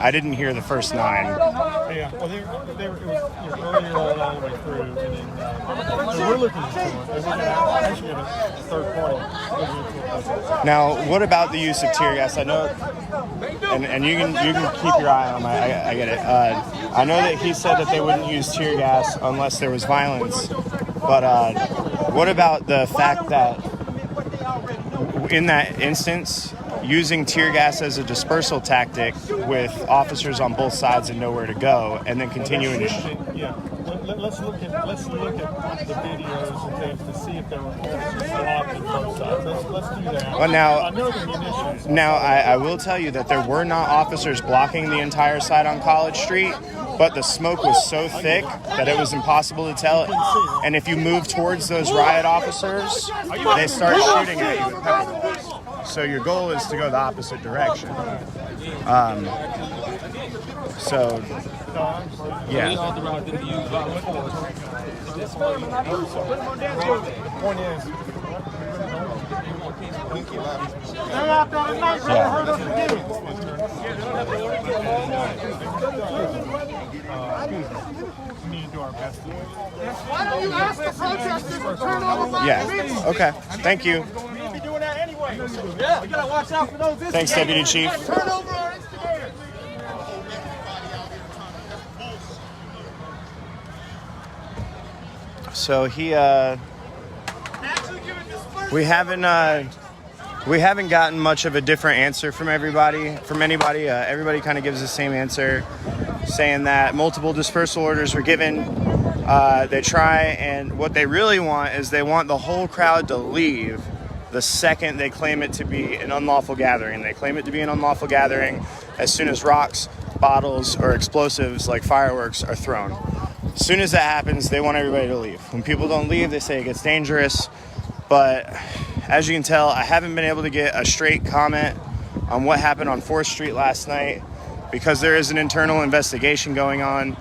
I didn't hear the first 9. Yeah, well, it was earlier on all the way through, and then so we're looking into it. And we're going to actually have a third party looking into it. Now, what about the use of tear gas? I know, and you can keep your eye on my. I get it. I know that he said that they wouldn't use tear gas unless there was violence, but what about the fact that in that instance, using tear gas as a dispersal tactic with officers on both sides and nowhere to go, and then continuing to yeah. Let's look at the videos and things to see if there were officers blocking both sides. Let's do that. Well, now, I know the munitions. Now, I will tell you that there were not officers blocking the entire side on College Street, but the smoke was so thick that it was impossible to tell. And if you move towards those riot officers, they start shooting at you with pepper balls. So your goal is to go the opposite direction. So, yeah. We need to do our best. Why don't you ask the protesters to turn over by Yeah. Okay. Thank you. We'll be doing that anyway. Yeah, we gotta watch out for those. Thanks, Deputy Chief. Turn over our instigators. So we haven't gotten much of a different answer from anybody. Everybody kind of gives the same answer, saying that multiple dispersal orders were given. They try, and what they really want is they want the whole crowd to leave the second they claim it to be an unlawful gathering. They claim it to be an unlawful gathering as soon as rocks, bottles, or explosives like fireworks are thrown. As soon as that happens, they want everybody to leave. When people don't leave, they say it gets dangerous. But as you can tell, I haven't been able to get a straight comment on what happened on 4th Street last night because there is an internal investigation going on.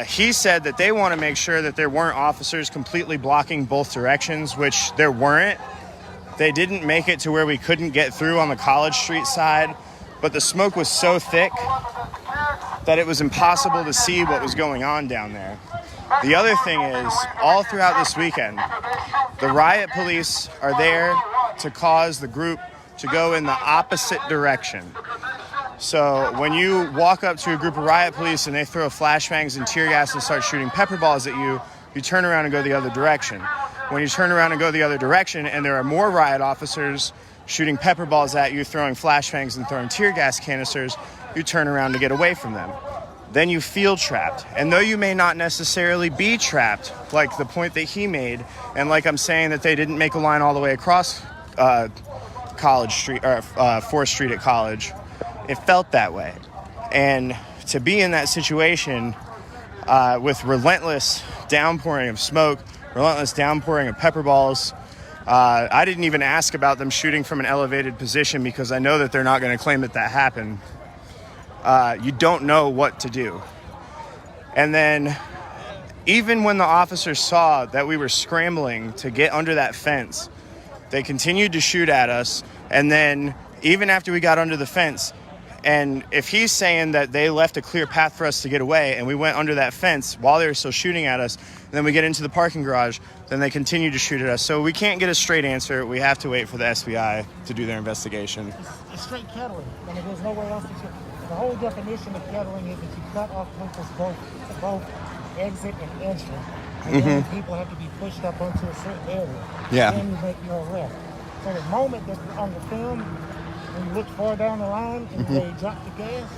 He said that they want to make sure that there weren't officers completely blocking both directions, which there weren't. They didn't make it to where we couldn't get through on the College Street side, but the smoke was so thick that it was impossible to see what was going on down there. The other thing is, all throughout this weekend, the riot police are there to cause the group to go in the opposite direction. So when you walk up to a group of riot police and they throw flashbangs and tear gas and start shooting pepper balls at you, you turn around and go the other direction. When you turn around and go the other direction and there are more riot officers shooting pepper balls at you, throwing flashbangs and throwing tear gas canisters, you turn around to get away from them. Then you feel trapped. And though you may not necessarily be trapped, like the point that he made, and like I'm saying that they didn't make a line all the way across College Street, or 4th Street at College, it felt that way. And to be in that situation with relentless downpouring of smoke, relentless downpouring of pepper balls, I didn't even ask about them shooting from an elevated position because I know that they're not going to claim that happened. You don't know what to do. And then even when the officers saw that we were scrambling to get under that fence, they continued to shoot at us. And then even after we got under the fence, and if he's saying that they left a clear path for us to get away and we went under that fence while they were still shooting at us, and then we get into the parking garage, then they continue to shoot at us. So we can't get a straight answer. We have to wait for the SBI to do their investigation. It's straight kettling. I mean, there's nowhere else to shoot. The whole definition of kettling is that you cut off people's both exit and entry. And then people have to be pushed up onto a certain area. Yeah. Then you make your arrest. So the moment that on the film, when you look far down the line and they drop the gas,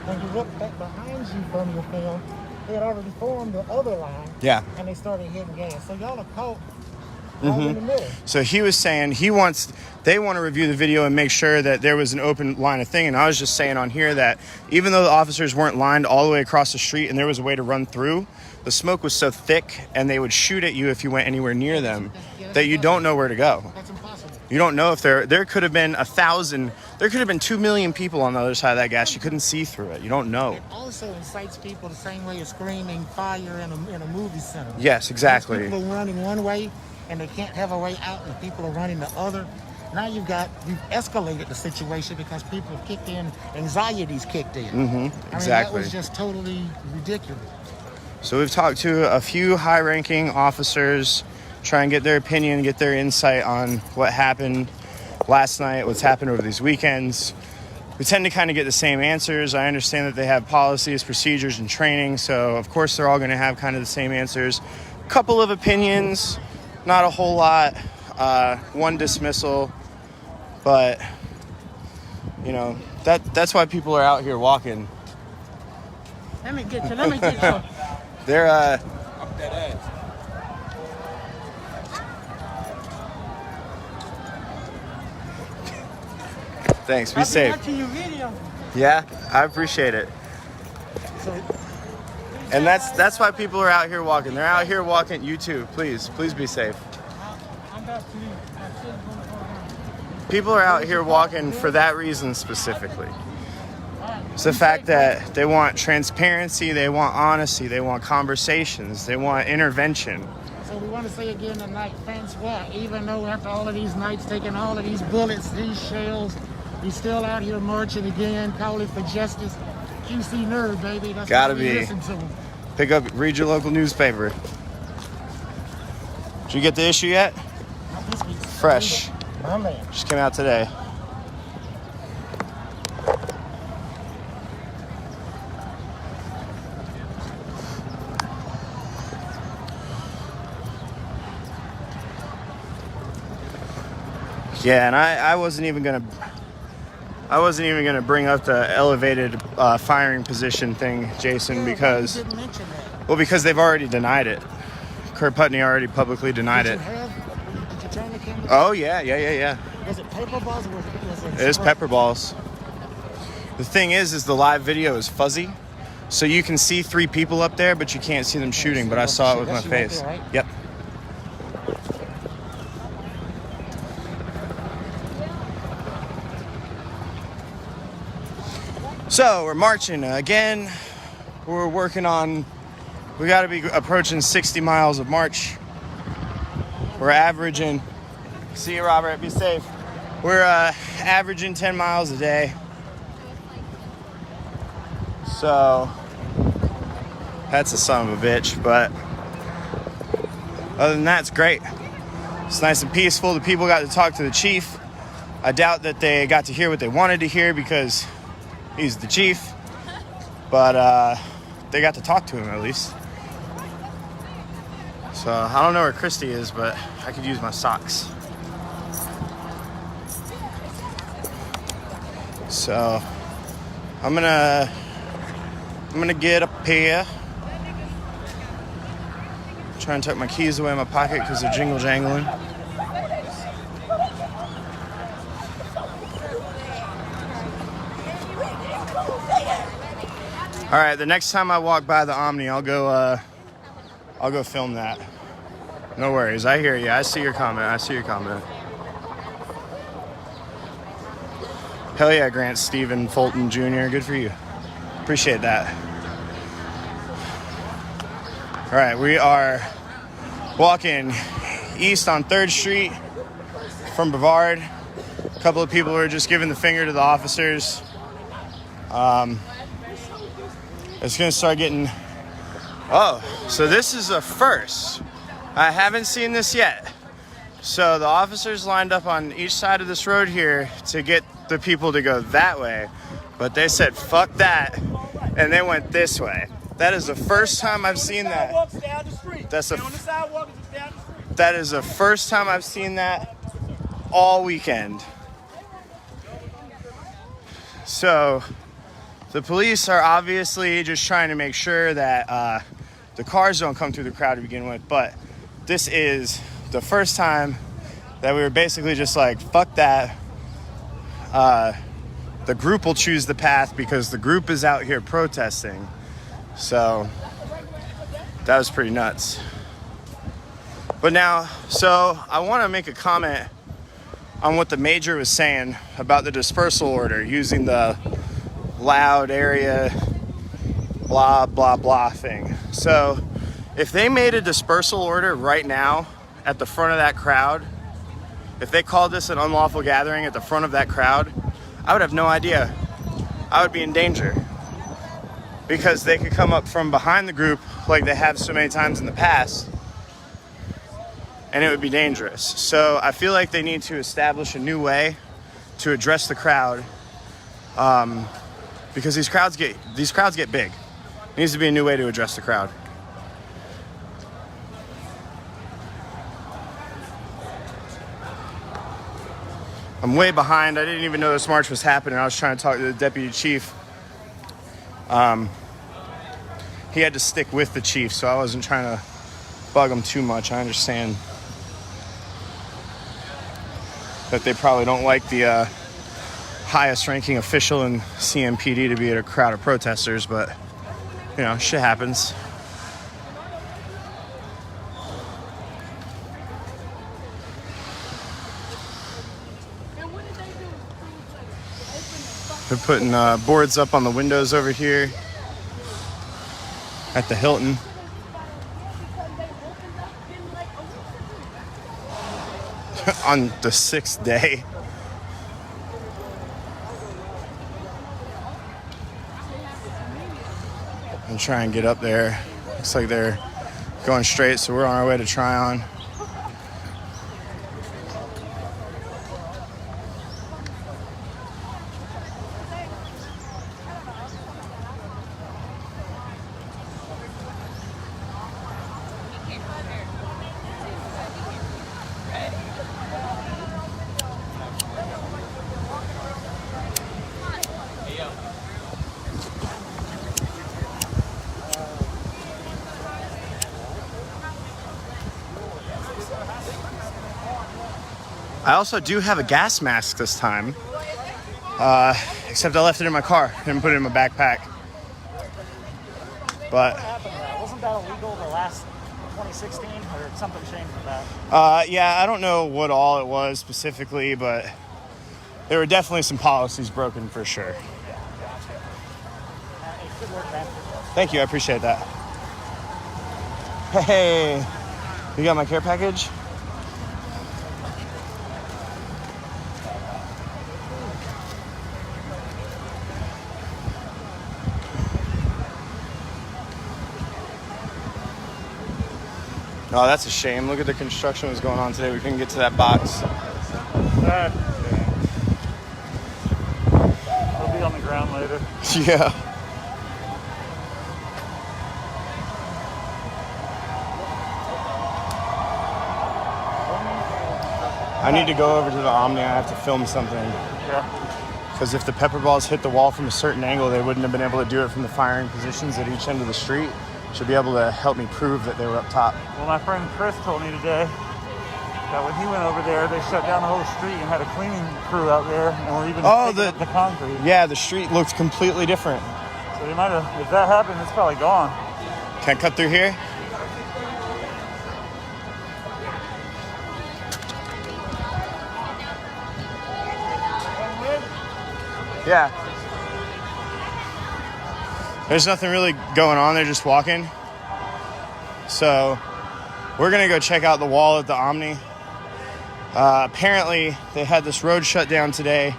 when you look back behind you from your film, they had already formed the other line. Yeah. And they started hitting gas. So y'all are caught right in the middle. So he was saying they want to review the video and make sure that there was an open line of thing. And I was just saying on here that even though the officers weren't lined all the way across the street and there was a way to run through, the smoke was so thick and they would shoot at you if you went anywhere near them that you don't know where to go. That's impossible. You don't know if there could have been 1,000, there could have been 2 million people on the other side of that gas. You couldn't see through it. You don't know. It also incites people the same way as screaming fire in a movie cinema. Yes, exactly. People are running one way and they can't have a way out and people are running the other. Now you've escalated the situation because people have kicked in, anxiety's kicked in. Exactly. I mean, that was just totally ridiculous. So we've talked to a few high-ranking officers, try and get their opinion, get their insight on what happened last night, what's happened over these weekends. We tend to kind of get the same answers. I understand that they have policies, procedures, and training, so of course they're all going to have kind of the same answers. Couple of opinions, not a whole lot. One dismissal, but you know that's why people are out here walking. Let me get you. They're Up that ass. Thanks, be safe. Watching your video. Yeah, I appreciate it. And that's why people are out here walking. They're out here walking. You too, please be safe. People are out here walking for that reason specifically. It's the fact that they want transparency, they want honesty, they want conversations, they want intervention. So we want to say again tonight, thanks what? Even though after all of these nights, taking all of these bullets, these shells, we still out here marching again, calling for justice. QC nerd, baby. That's Gotta what we be. listen to. Pick up, read your local newspaper. Did you get the issue yet? Fresh. My man. Just came out today. Yeah, and I wasn't even gonna bring up the elevated firing position thing, Jason, because they've already denied it. Kurt Putney already publicly denied it. Did you turn the camera? Oh yeah. Was it paper balls or was it? It is pepper balls. The thing is the live video is fuzzy, so you can see 3 people up there, but you can't see them shooting. But I saw it with my face. Right? Yep. So we're marching again. We're working on. We got to be approaching 60 miles of march. We're averaging. See you, Robert. Be safe. We're averaging 10 miles a day. So that's a son of a bitch, but other than that, it's great. It's nice and peaceful. The people got to talk to the chief. I doubt that they got to hear what they wanted to hear because he's the chief, but they got to talk to him at least. So I don't know where Christy is, but I could use my socks. So I'm gonna get up here. Try and tuck my keys away in my pocket because they're jingle jangling. All right, the next time I walk by the Omni, I'll go film that. No worries, I hear you. I see your comment. Hell yeah, Grant Stephen Fulton Jr. Good for you. Appreciate that. All right, we are walking east on 3rd Street from Brevard. A couple of people are just giving the finger to the officers. It's gonna start getting. Oh, so this is a first. I haven't seen this yet. So the officers lined up on each side of this road here to get the people to go that way, but they said fuck that, and they went this way. That is the first time I've seen that. That is the first time I've seen that all weekend. So the police are obviously just trying to make sure that the cars don't come through the crowd to begin with, but this is the first time that we were basically just like, fuck that. The group will choose the path because the group is out here protesting. So that was pretty nuts. But now, so I want to make a comment on what the major was saying about the dispersal order using the loud area, blah, blah, blah thing. So if they made a dispersal order right now at the front of that crowd, if they called this an unlawful gathering at the front of that crowd, I would have no idea. I would be in danger because they could come up from behind the group like they have so many times in the past, and it would be dangerous. So I feel like they need to establish a new way to address the crowd, because these crowds get big. There needs to be a new way to address the crowd. I'm way behind. I didn't even know this march was happening. I was trying to talk to the deputy chief. He had to stick with the chief, so I wasn't trying to bug him too much. I understand that they probably don't like the highest ranking official in CMPD to be at a crowd of protesters, but you know, shit happens. They're putting boards up on the windows over here at the Hilton. On the 6th day. And try and get up there. Looks like they're going straight, so we're on our way to Tryon. I also do have a gas mask this time, except I left it in my car. Didn't put it in my backpack. But what happened to that? Wasn't that illegal the last 2016, or something changed with that? Yeah, I don't know what all it was specifically, but there were definitely some policies broken for sure. Good work, man. Thank you, I appreciate that. Hey, you got my care package? Oh, that's a shame. Look at the construction that was going on today. We couldn't get to that box. It'll be on the ground later. Yeah. I need to go over to the Omni. I have to film something. Yeah. Because if the pepper balls hit the wall from a certain angle, they wouldn't have been able to do it from the firing positions at each end of the street. Should be able to help me prove that they were up top. Well, my friend Chris told me today that when he went over there, they shut down the whole street and had a cleaning crew out there, and were even picking up the concrete. Yeah, the street looked completely different. So they might have, if that happened, it's probably gone. Can I cut through here? Yeah. There's nothing really going on. They're just walking. So we're going to go check out the wall at the Omni. Apparently, they had this road shut down today.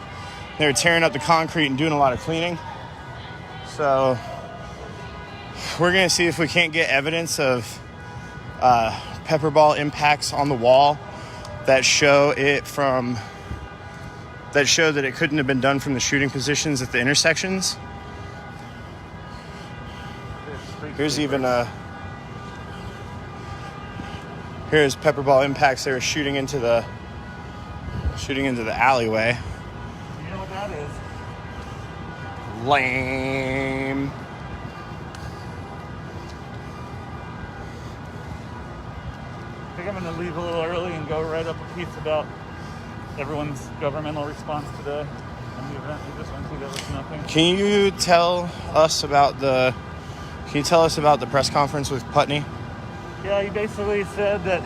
They were tearing up the concrete and doing a lot of cleaning. So we're going to see if we can't get evidence of pepper ball impacts on the wall that show it from... that show that it couldn't have been done from the shooting positions at the intersections. Here's even here's pepper ball impacts. They were shooting into the alleyway. You know what that is? Lame. think I'm going to leave a little early and go write up a piece about everyone's governmental response today and the event we just went to. There was nothing. Can you tell us about the press conference with Putney? Yeah, he basically said that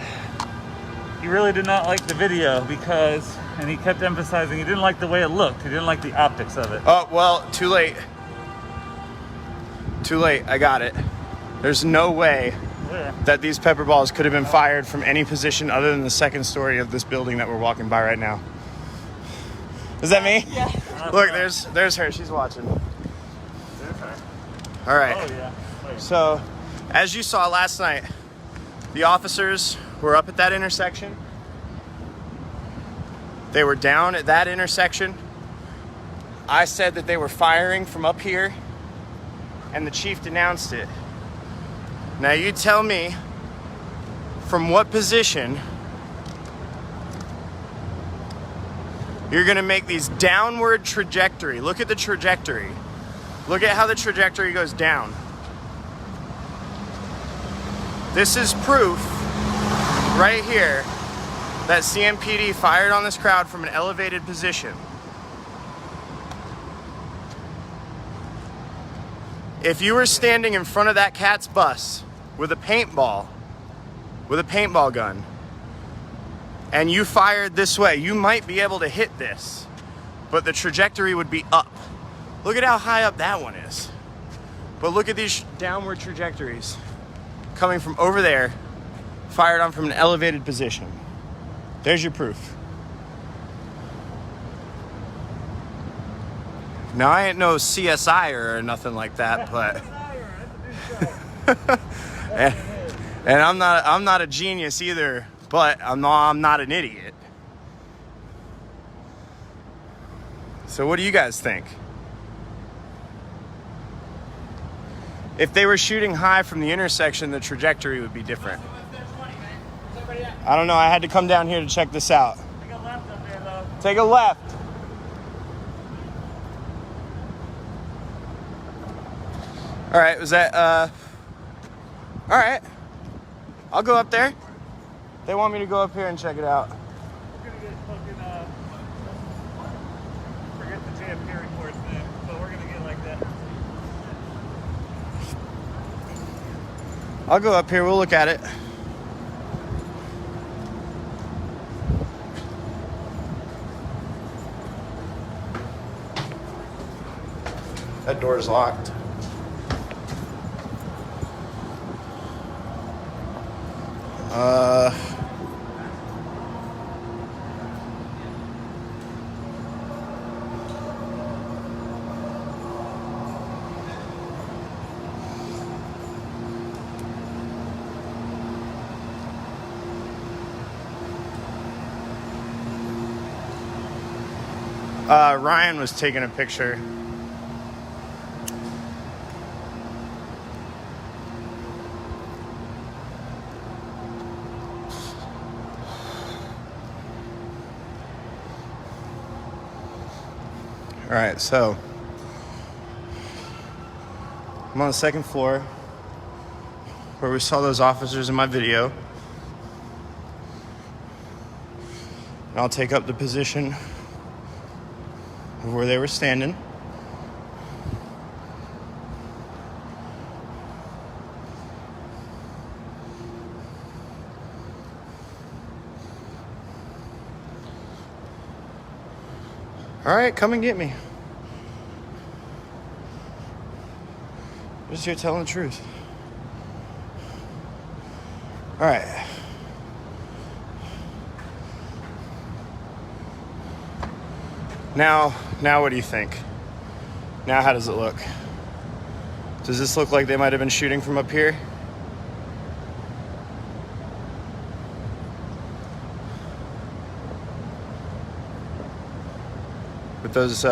he really did not like the video because, and he kept emphasizing he didn't like the way it looked. He didn't like the optics of it. Oh, well, too late. Too late. I got it. There's no way that these pepper balls could have been fired from any position other than the second story of this building that we're walking by right now. Is that me? Yeah. Look, there's her. She's watching. There's her. All right. Oh, yeah. Wait. So, as you saw last night, the officers were up at that intersection. They were down at that intersection. I said that they were firing from up here, and the chief denounced it. Now you tell me from what position you're gonna make these downward trajectory. Look at the trajectory. Look at how the trajectory goes down. This is proof right here that CMPD fired on this crowd from an elevated position. If you were standing in front of that cat's bus with a paintball gun, and you fired this way, you might be able to hit this, but the trajectory would be up. Look at how high up that one is. But look at these downward trajectories coming from over there, fired on from an elevated position. There's your proof. Now, I ain't no CSI or nothing like that, but and I'm not a genius either, but I'm not an idiot. So what do you guys think? If they were shooting high from the intersection, the trajectory would be different. I don't know. I had to come down here to check this out. Take a left up there, though. Take a left. All right, was that, all right. I'll go up there. They want me to go up here and check it out. We're gonna get fucking, forget the JFK reports then, but we're gonna get like that. I'll go up here, we'll look at it. That door's locked. Ryan was taking a picture. All right, so I'm on the second floor where we saw those officers in my video. And I'll take up the position of where they were standing. All right, come and get me. Just here telling the truth. All right. Now what do you think? Now how does it look? Does this look like they might have been shooting from up here? With those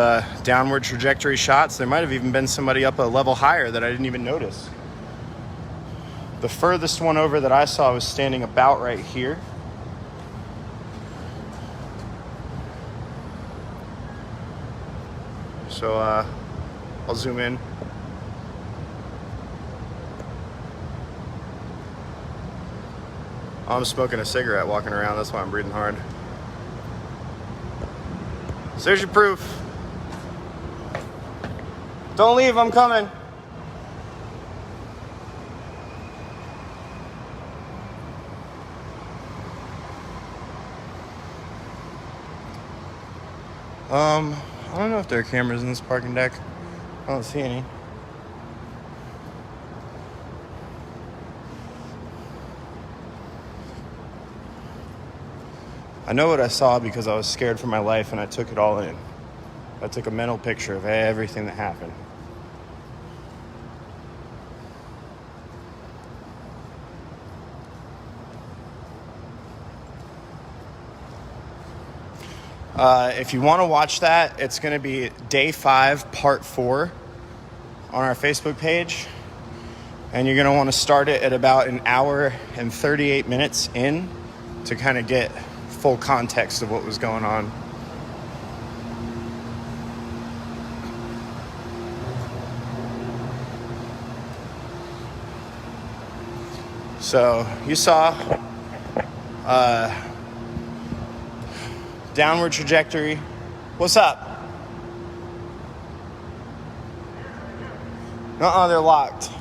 downward trajectory shots, there might have even been somebody up a level higher that I didn't even notice. The furthest one over that I saw was standing about right here. So I'll zoom in. I'm smoking a cigarette walking around. That's why I'm breathing hard. So there's your proof. Don't leave, I'm coming. I don't know if there are cameras in this parking deck. I don't see any. I know what I saw because I was scared for my life and I took it all in. I took a mental picture of everything that happened. If you want to watch that, it's going to be day 5, part 4 on our Facebook page. And you're going to want to start it at about an hour and 38 minutes in to kind of get full context of what was going on. So you saw downward trajectory. What's up? They're locked.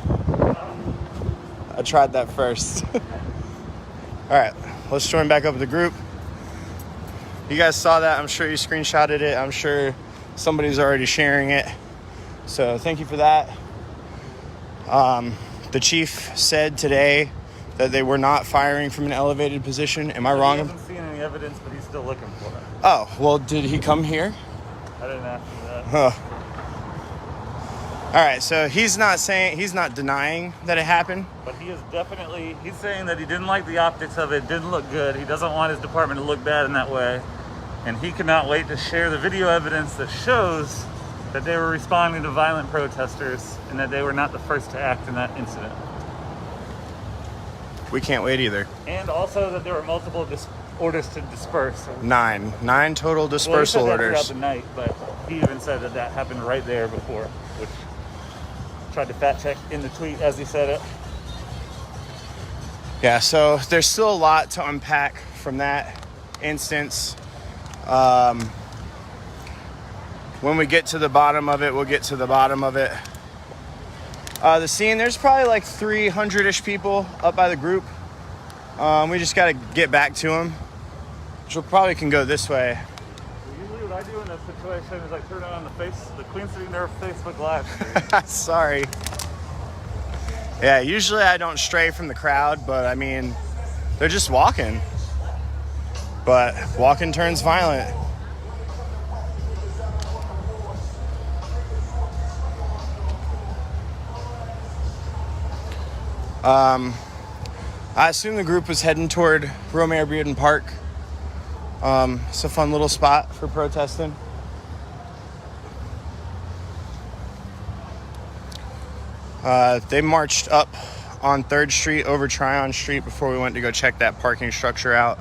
I tried that first. All right, let's join back up with the group. You guys saw that. I'm sure you screenshotted it. I'm sure somebody's already sharing it. So thank you for that. The chief said today that they were not firing from an elevated position. Am I wrong? He hasn't seen any evidence, but he's still looking for it. Oh, well, did he come here? I didn't ask him that. Huh. All right, so he's not denying that it happened. But he is definitely, he's saying that he didn't like the optics of it, didn't look good. He doesn't want his department to look bad in that way. And he cannot wait to share the video evidence that shows that they were responding to violent protesters and that they were not the first to act in that incident. We can't wait either. And also that there were multiple orders to disperse. 9 total dispersal well, he said that orders. throughout the night, but he even said that that happened right there before, which tried to fact check in the tweet as he said it. Yeah, so there's still a lot to unpack from that instance. When we get to the bottom of it, we'll get to the bottom of it. The scene, there's probably like 300-ish people up by the group. We just got to get back to them, which we probably can go this way. Usually what I do in this situation is I turn on the Queen City Nerve Facebook Live stream. Sorry. Yeah, usually I don't stray from the crowd, but I mean, they're just walking. But walking turns violent. I assume the group was heading toward Romare Bearden Park. It's a fun little spot for protesting. They marched up on 3rd Street over Tryon Street before we went to go check that parking structure out.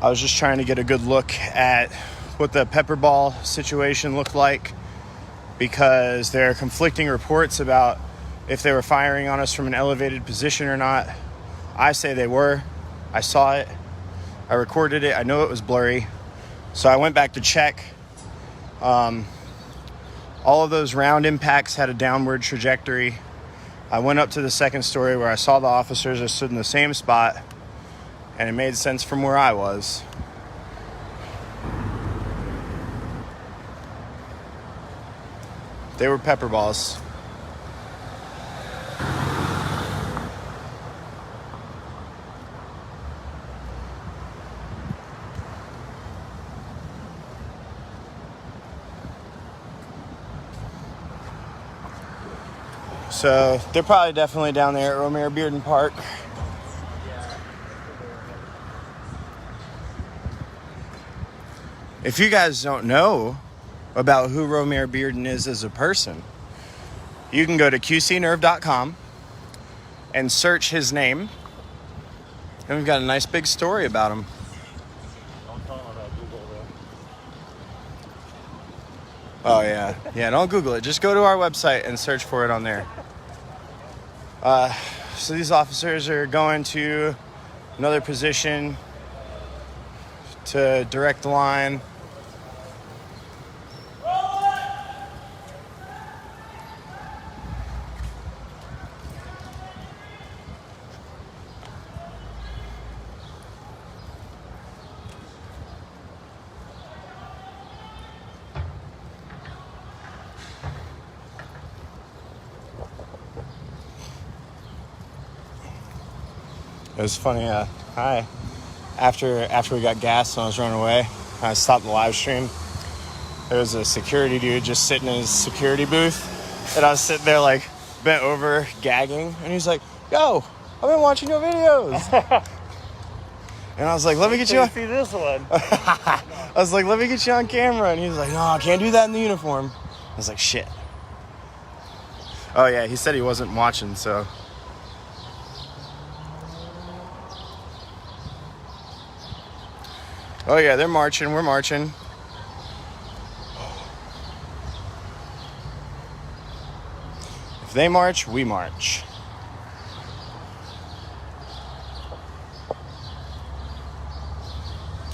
I was just trying to get a good look at what the pepper ball situation looked like, because there are conflicting reports about if they were firing on us from an elevated position or not. I say they were. I saw it. I recorded it. I know it was blurry. So I went back to check. All of those round impacts had a downward trajectory. I went up to the 2nd story where I saw the officers. I stood in the same spot, and it made sense from where I was. They were pepper balls. So they're probably definitely down there at Romare Bearden Park. If you guys don't know about who Romare Bearden is as a person, you can go to qcnerve.com and search his name. And we've got a nice big story about him. Don't tell him about Google though. Oh yeah. Yeah, don't Google it. Just go to our website and search for it on there. So these officers are going to another position to direct the line. It was funny. After we got gas and I was running away, I stopped the live stream. There was a security dude just sitting in his security booth, and I was sitting there like bent over, gagging, and he's like, "Yo, I've been watching your videos." And I was like, "Let me get you on." See this one. I was like, "Let me get you on camera," and he was like, "No, I can't do that in the uniform." I was like, "Shit." Oh yeah, he said he wasn't watching, so. Oh yeah, they're marching, we're marching. If they march, we march.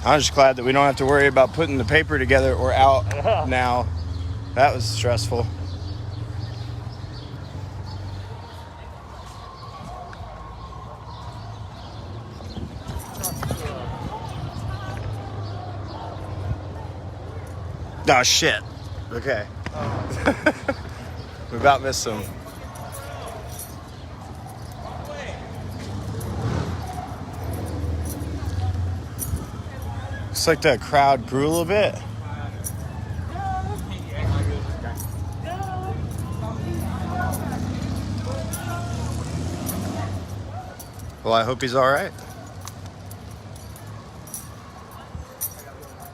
I'm just glad that we don't have to worry about putting the paper together or out now. That was stressful. Oh shit. Okay. We about missed him. Looks like the crowd grew a little bit. Well, I hope he's all right.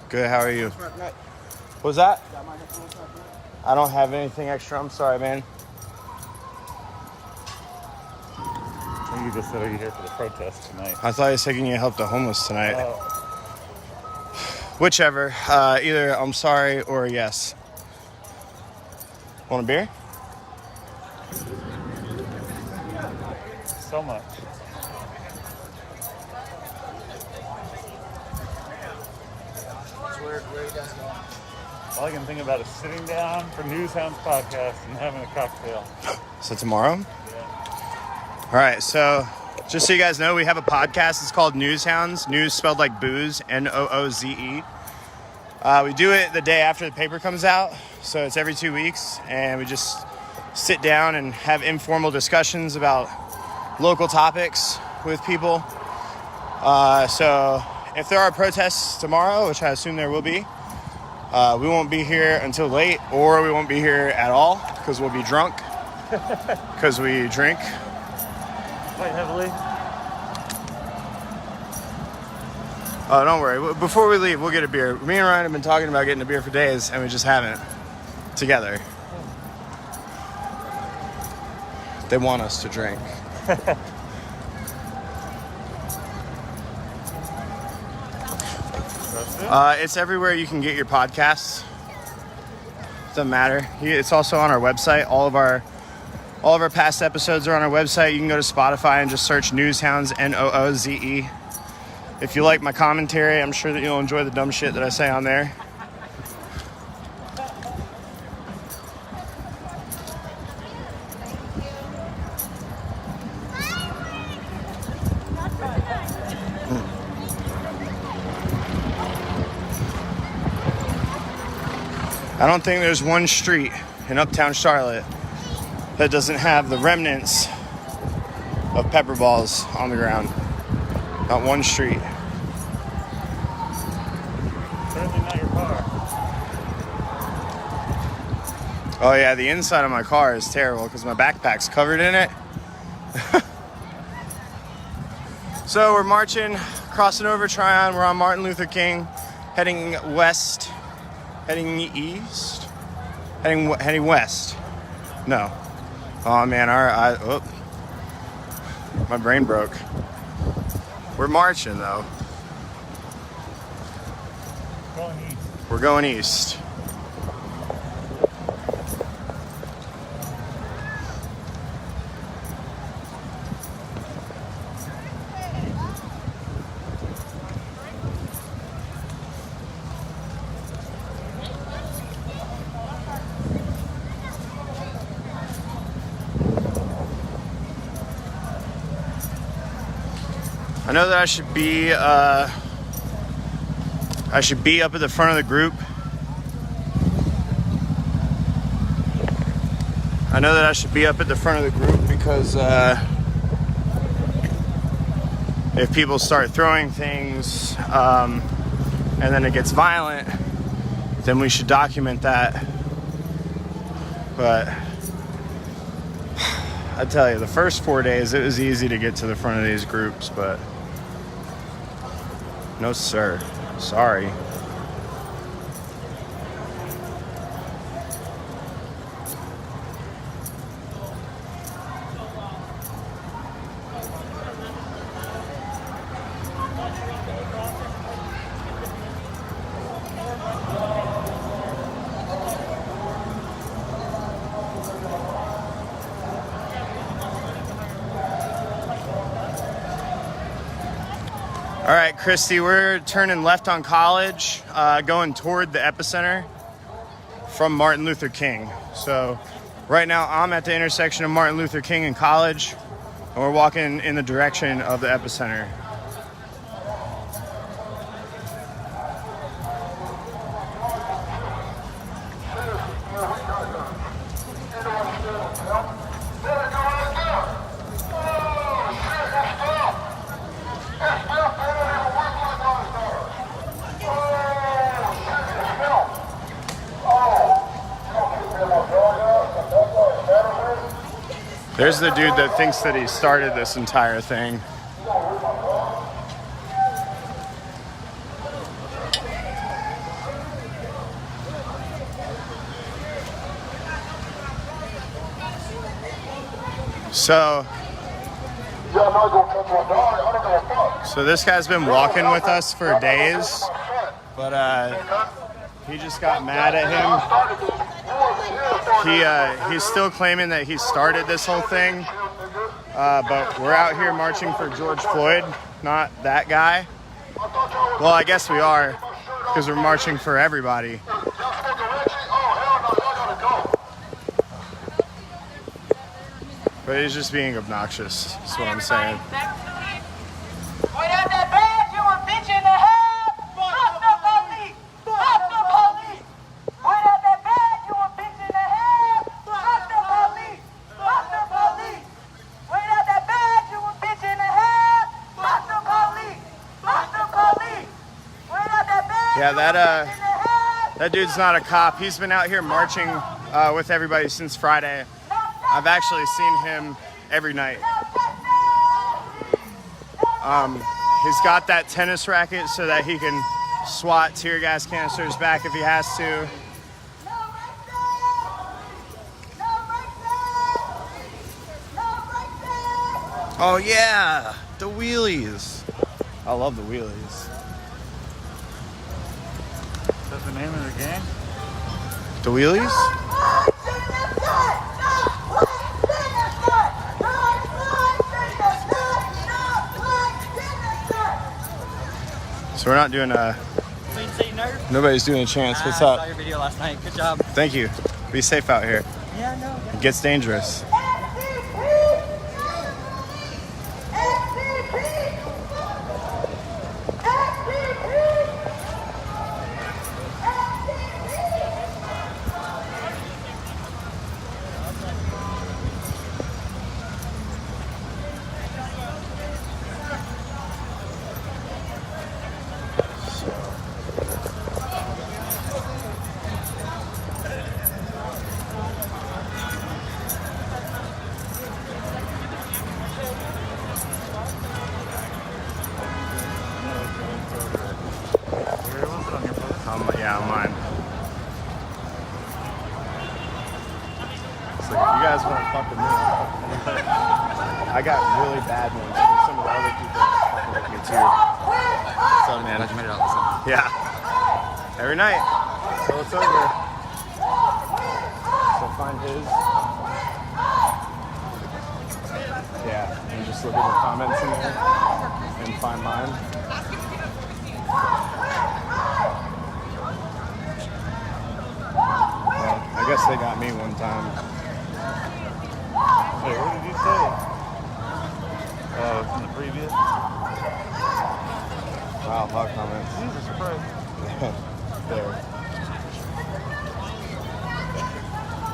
Good, how are you? What was that? I don't have anything extra. I'm sorry, man. You just said, are you here for the protest tonight? I thought you said, can you help the homeless tonight? Oh. Whichever. Either I'm sorry or yes. Want a beer? So much. Where you guys going? All I can think about is sitting down for News Hounds podcast and having a cocktail. So tomorrow? Yeah. All right, so just so you guys know, we have a podcast. It's called News Hounds. News spelled like booze, Nooze. We do it the day after the paper comes out, so it's every 2 weeks, and we just sit down and have informal discussions about local topics with people. So if there are protests tomorrow, which I assume there will be, we won't be here until late, or we won't be here at all because we'll be drunk because we drink. Quite heavily. Oh, don't worry. Before we leave, we'll get a beer. Me and Ryan have been talking about getting a beer for days, and we just haven't together. They want us to drink. It's everywhere you can get your podcasts. Doesn't matter. It's also on our website. All of our past episodes are on our website. You can go to Spotify and just search Newshounds, Nooze. If you like my commentary, I'm sure that you'll enjoy the dumb shit that I say on there. I don't think there's one street in Uptown Charlotte that doesn't have the remnants of pepper balls on the ground. Not one street. Certainly not your car. Oh yeah, the inside of my car is terrible because my backpack's covered in it. So we're marching, crossing over Tryon. We're on Martin Luther King, heading west, heading east, heading west. No. Oh man, my brain broke. We're marching though. Going east. We're going east. I know that I should be up at the front of the group. I know that I should be up at the front of the group because if people start throwing things and then it gets violent, then we should document that. But I tell you, the first 4 days it was easy to get to the front of these groups, but no sir, sorry. All right, Christy, we're turning left on College, going toward the epicenter from Martin Luther King. So right now I'm at the intersection of Martin Luther King and College, and we're walking in the direction of the epicenter. There's the dude that thinks that he started this entire thing. So this guy's been walking with us for days, but he just got mad at him. He's still claiming that he started this whole thing, but we're out here marching for George Floyd, not that guy. Well, I guess we are, because we're marching for everybody. But he's just being obnoxious, is what I'm saying. Yeah, that dude's not a cop. He's been out here marching with everybody since Friday. I've actually seen him every night. He's got that tennis racket so that he can swat tear gas canisters back if he has to. Oh yeah, the wheelies. I love the wheelies. Is that the name of the game? The wheelies? So we're not doing a... Nobody's doing a chance. What's up? I saw your video last night. Good job. Thank you. Be safe out here. Yeah, no. It gets dangerous. Yeah, on mine. So if you guys want to fuck with me, I got really bad ones from some of the other people that fucking with me too. What's up, man? Glad you made it out this time. Yeah. Every night. So it's over. So find his. Yeah, and just look at the comments in there and find mine. I guess they got me one time. Wait, what did you say? Oh, from the previous? Wow, hot comments. Jesus Christ. There.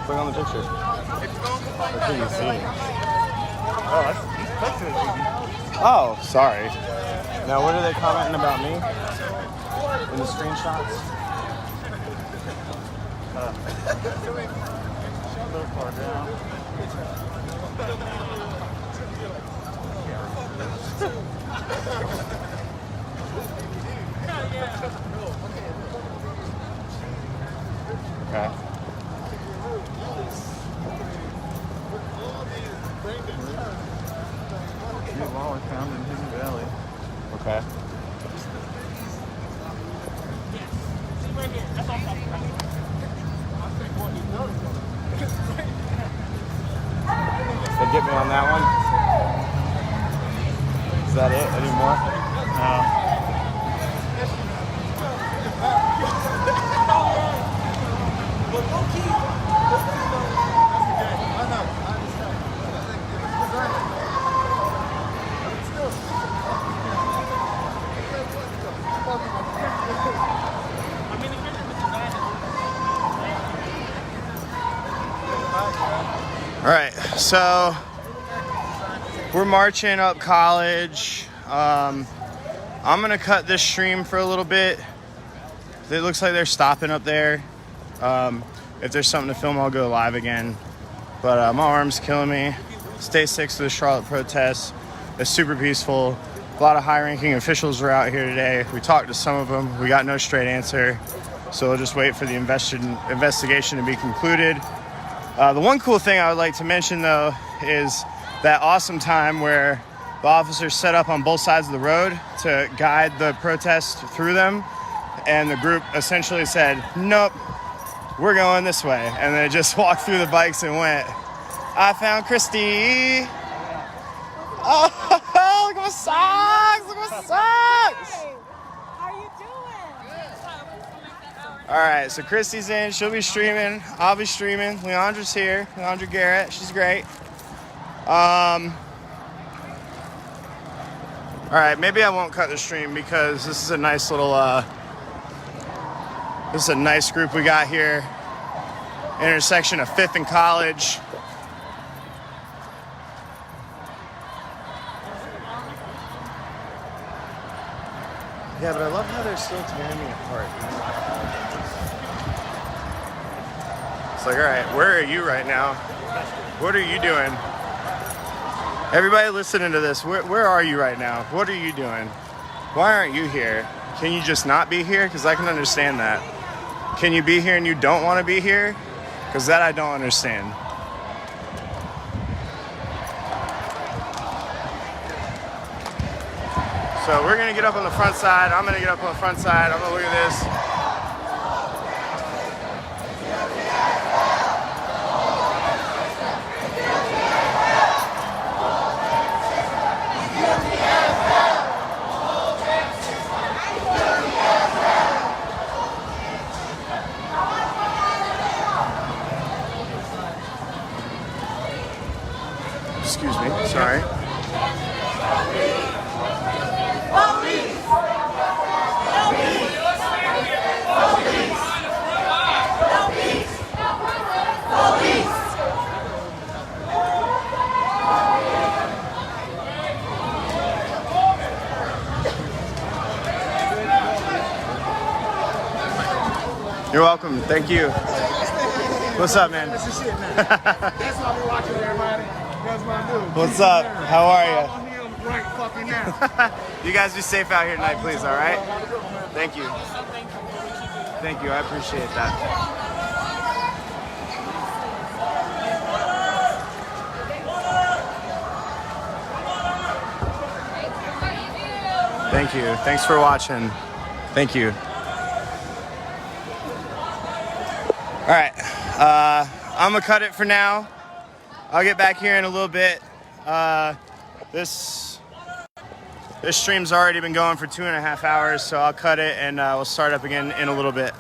Click on the picture. What can you see? Oh, that's it. Oh, sorry. Now, what are they commenting about me in the screenshots? A little far down. Okay. Waller found in Hidden Valley. Okay. They get me on that one. Is that it? Any more? No. All right, so we're marching up College. I'm gonna cut this stream for a little bit. It looks like they're stopping up there. If there's something to film, I'll go live again. But my arm's killing me. Stay 6 to the Charlotte protests. It's super peaceful. A lot of high-ranking officials were out here today. We talked to some of them. We got no straight answer. So we'll just wait for the investigation to be concluded. The one cool thing I would like to mention, though, is that awesome time where the officers set up on both sides of the road to guide the protest through them. And the group essentially said, nope, we're going this way. And they just walked through the bikes and went, I found Christy. Oh, look at my socks. Look at my socks. How you doing? All right, so Christy's in. She'll be streaming. I'll be streaming. Leandra's here. Leandra Garrett. She's great. All right, maybe I won't cut the stream because this is a nice little, this is a nice group we got here. Intersection of 5th and College. Yeah, but I love how they're still tearing me apart. It's like, all right, where are you right now? What are you doing? Everybody listening to this, where are you right now? What are you doing? Why aren't you here? Can you just not be here? Because I can understand that. Can you be here and you don't want to be here? Because that I don't understand. So we're gonna get up on the front side. I'm gonna get up on the front side. I'm gonna look at this. Excuse me, sorry. You're welcome. Thank you. What's up, man? That's the shit, man. That's why we're watching, everybody. That's my dude. What's up? How are you? I'm here right fucking now. You guys be safe out here tonight, please, all right? Thank you. Thank you. I appreciate that. Thank you. Thanks for watching. Thank you. All right. I'm going to cut it for now. I'll get back here in a little bit. This stream's already been going for 2.5 hours, so I'll cut it and we'll start up again in a little bit.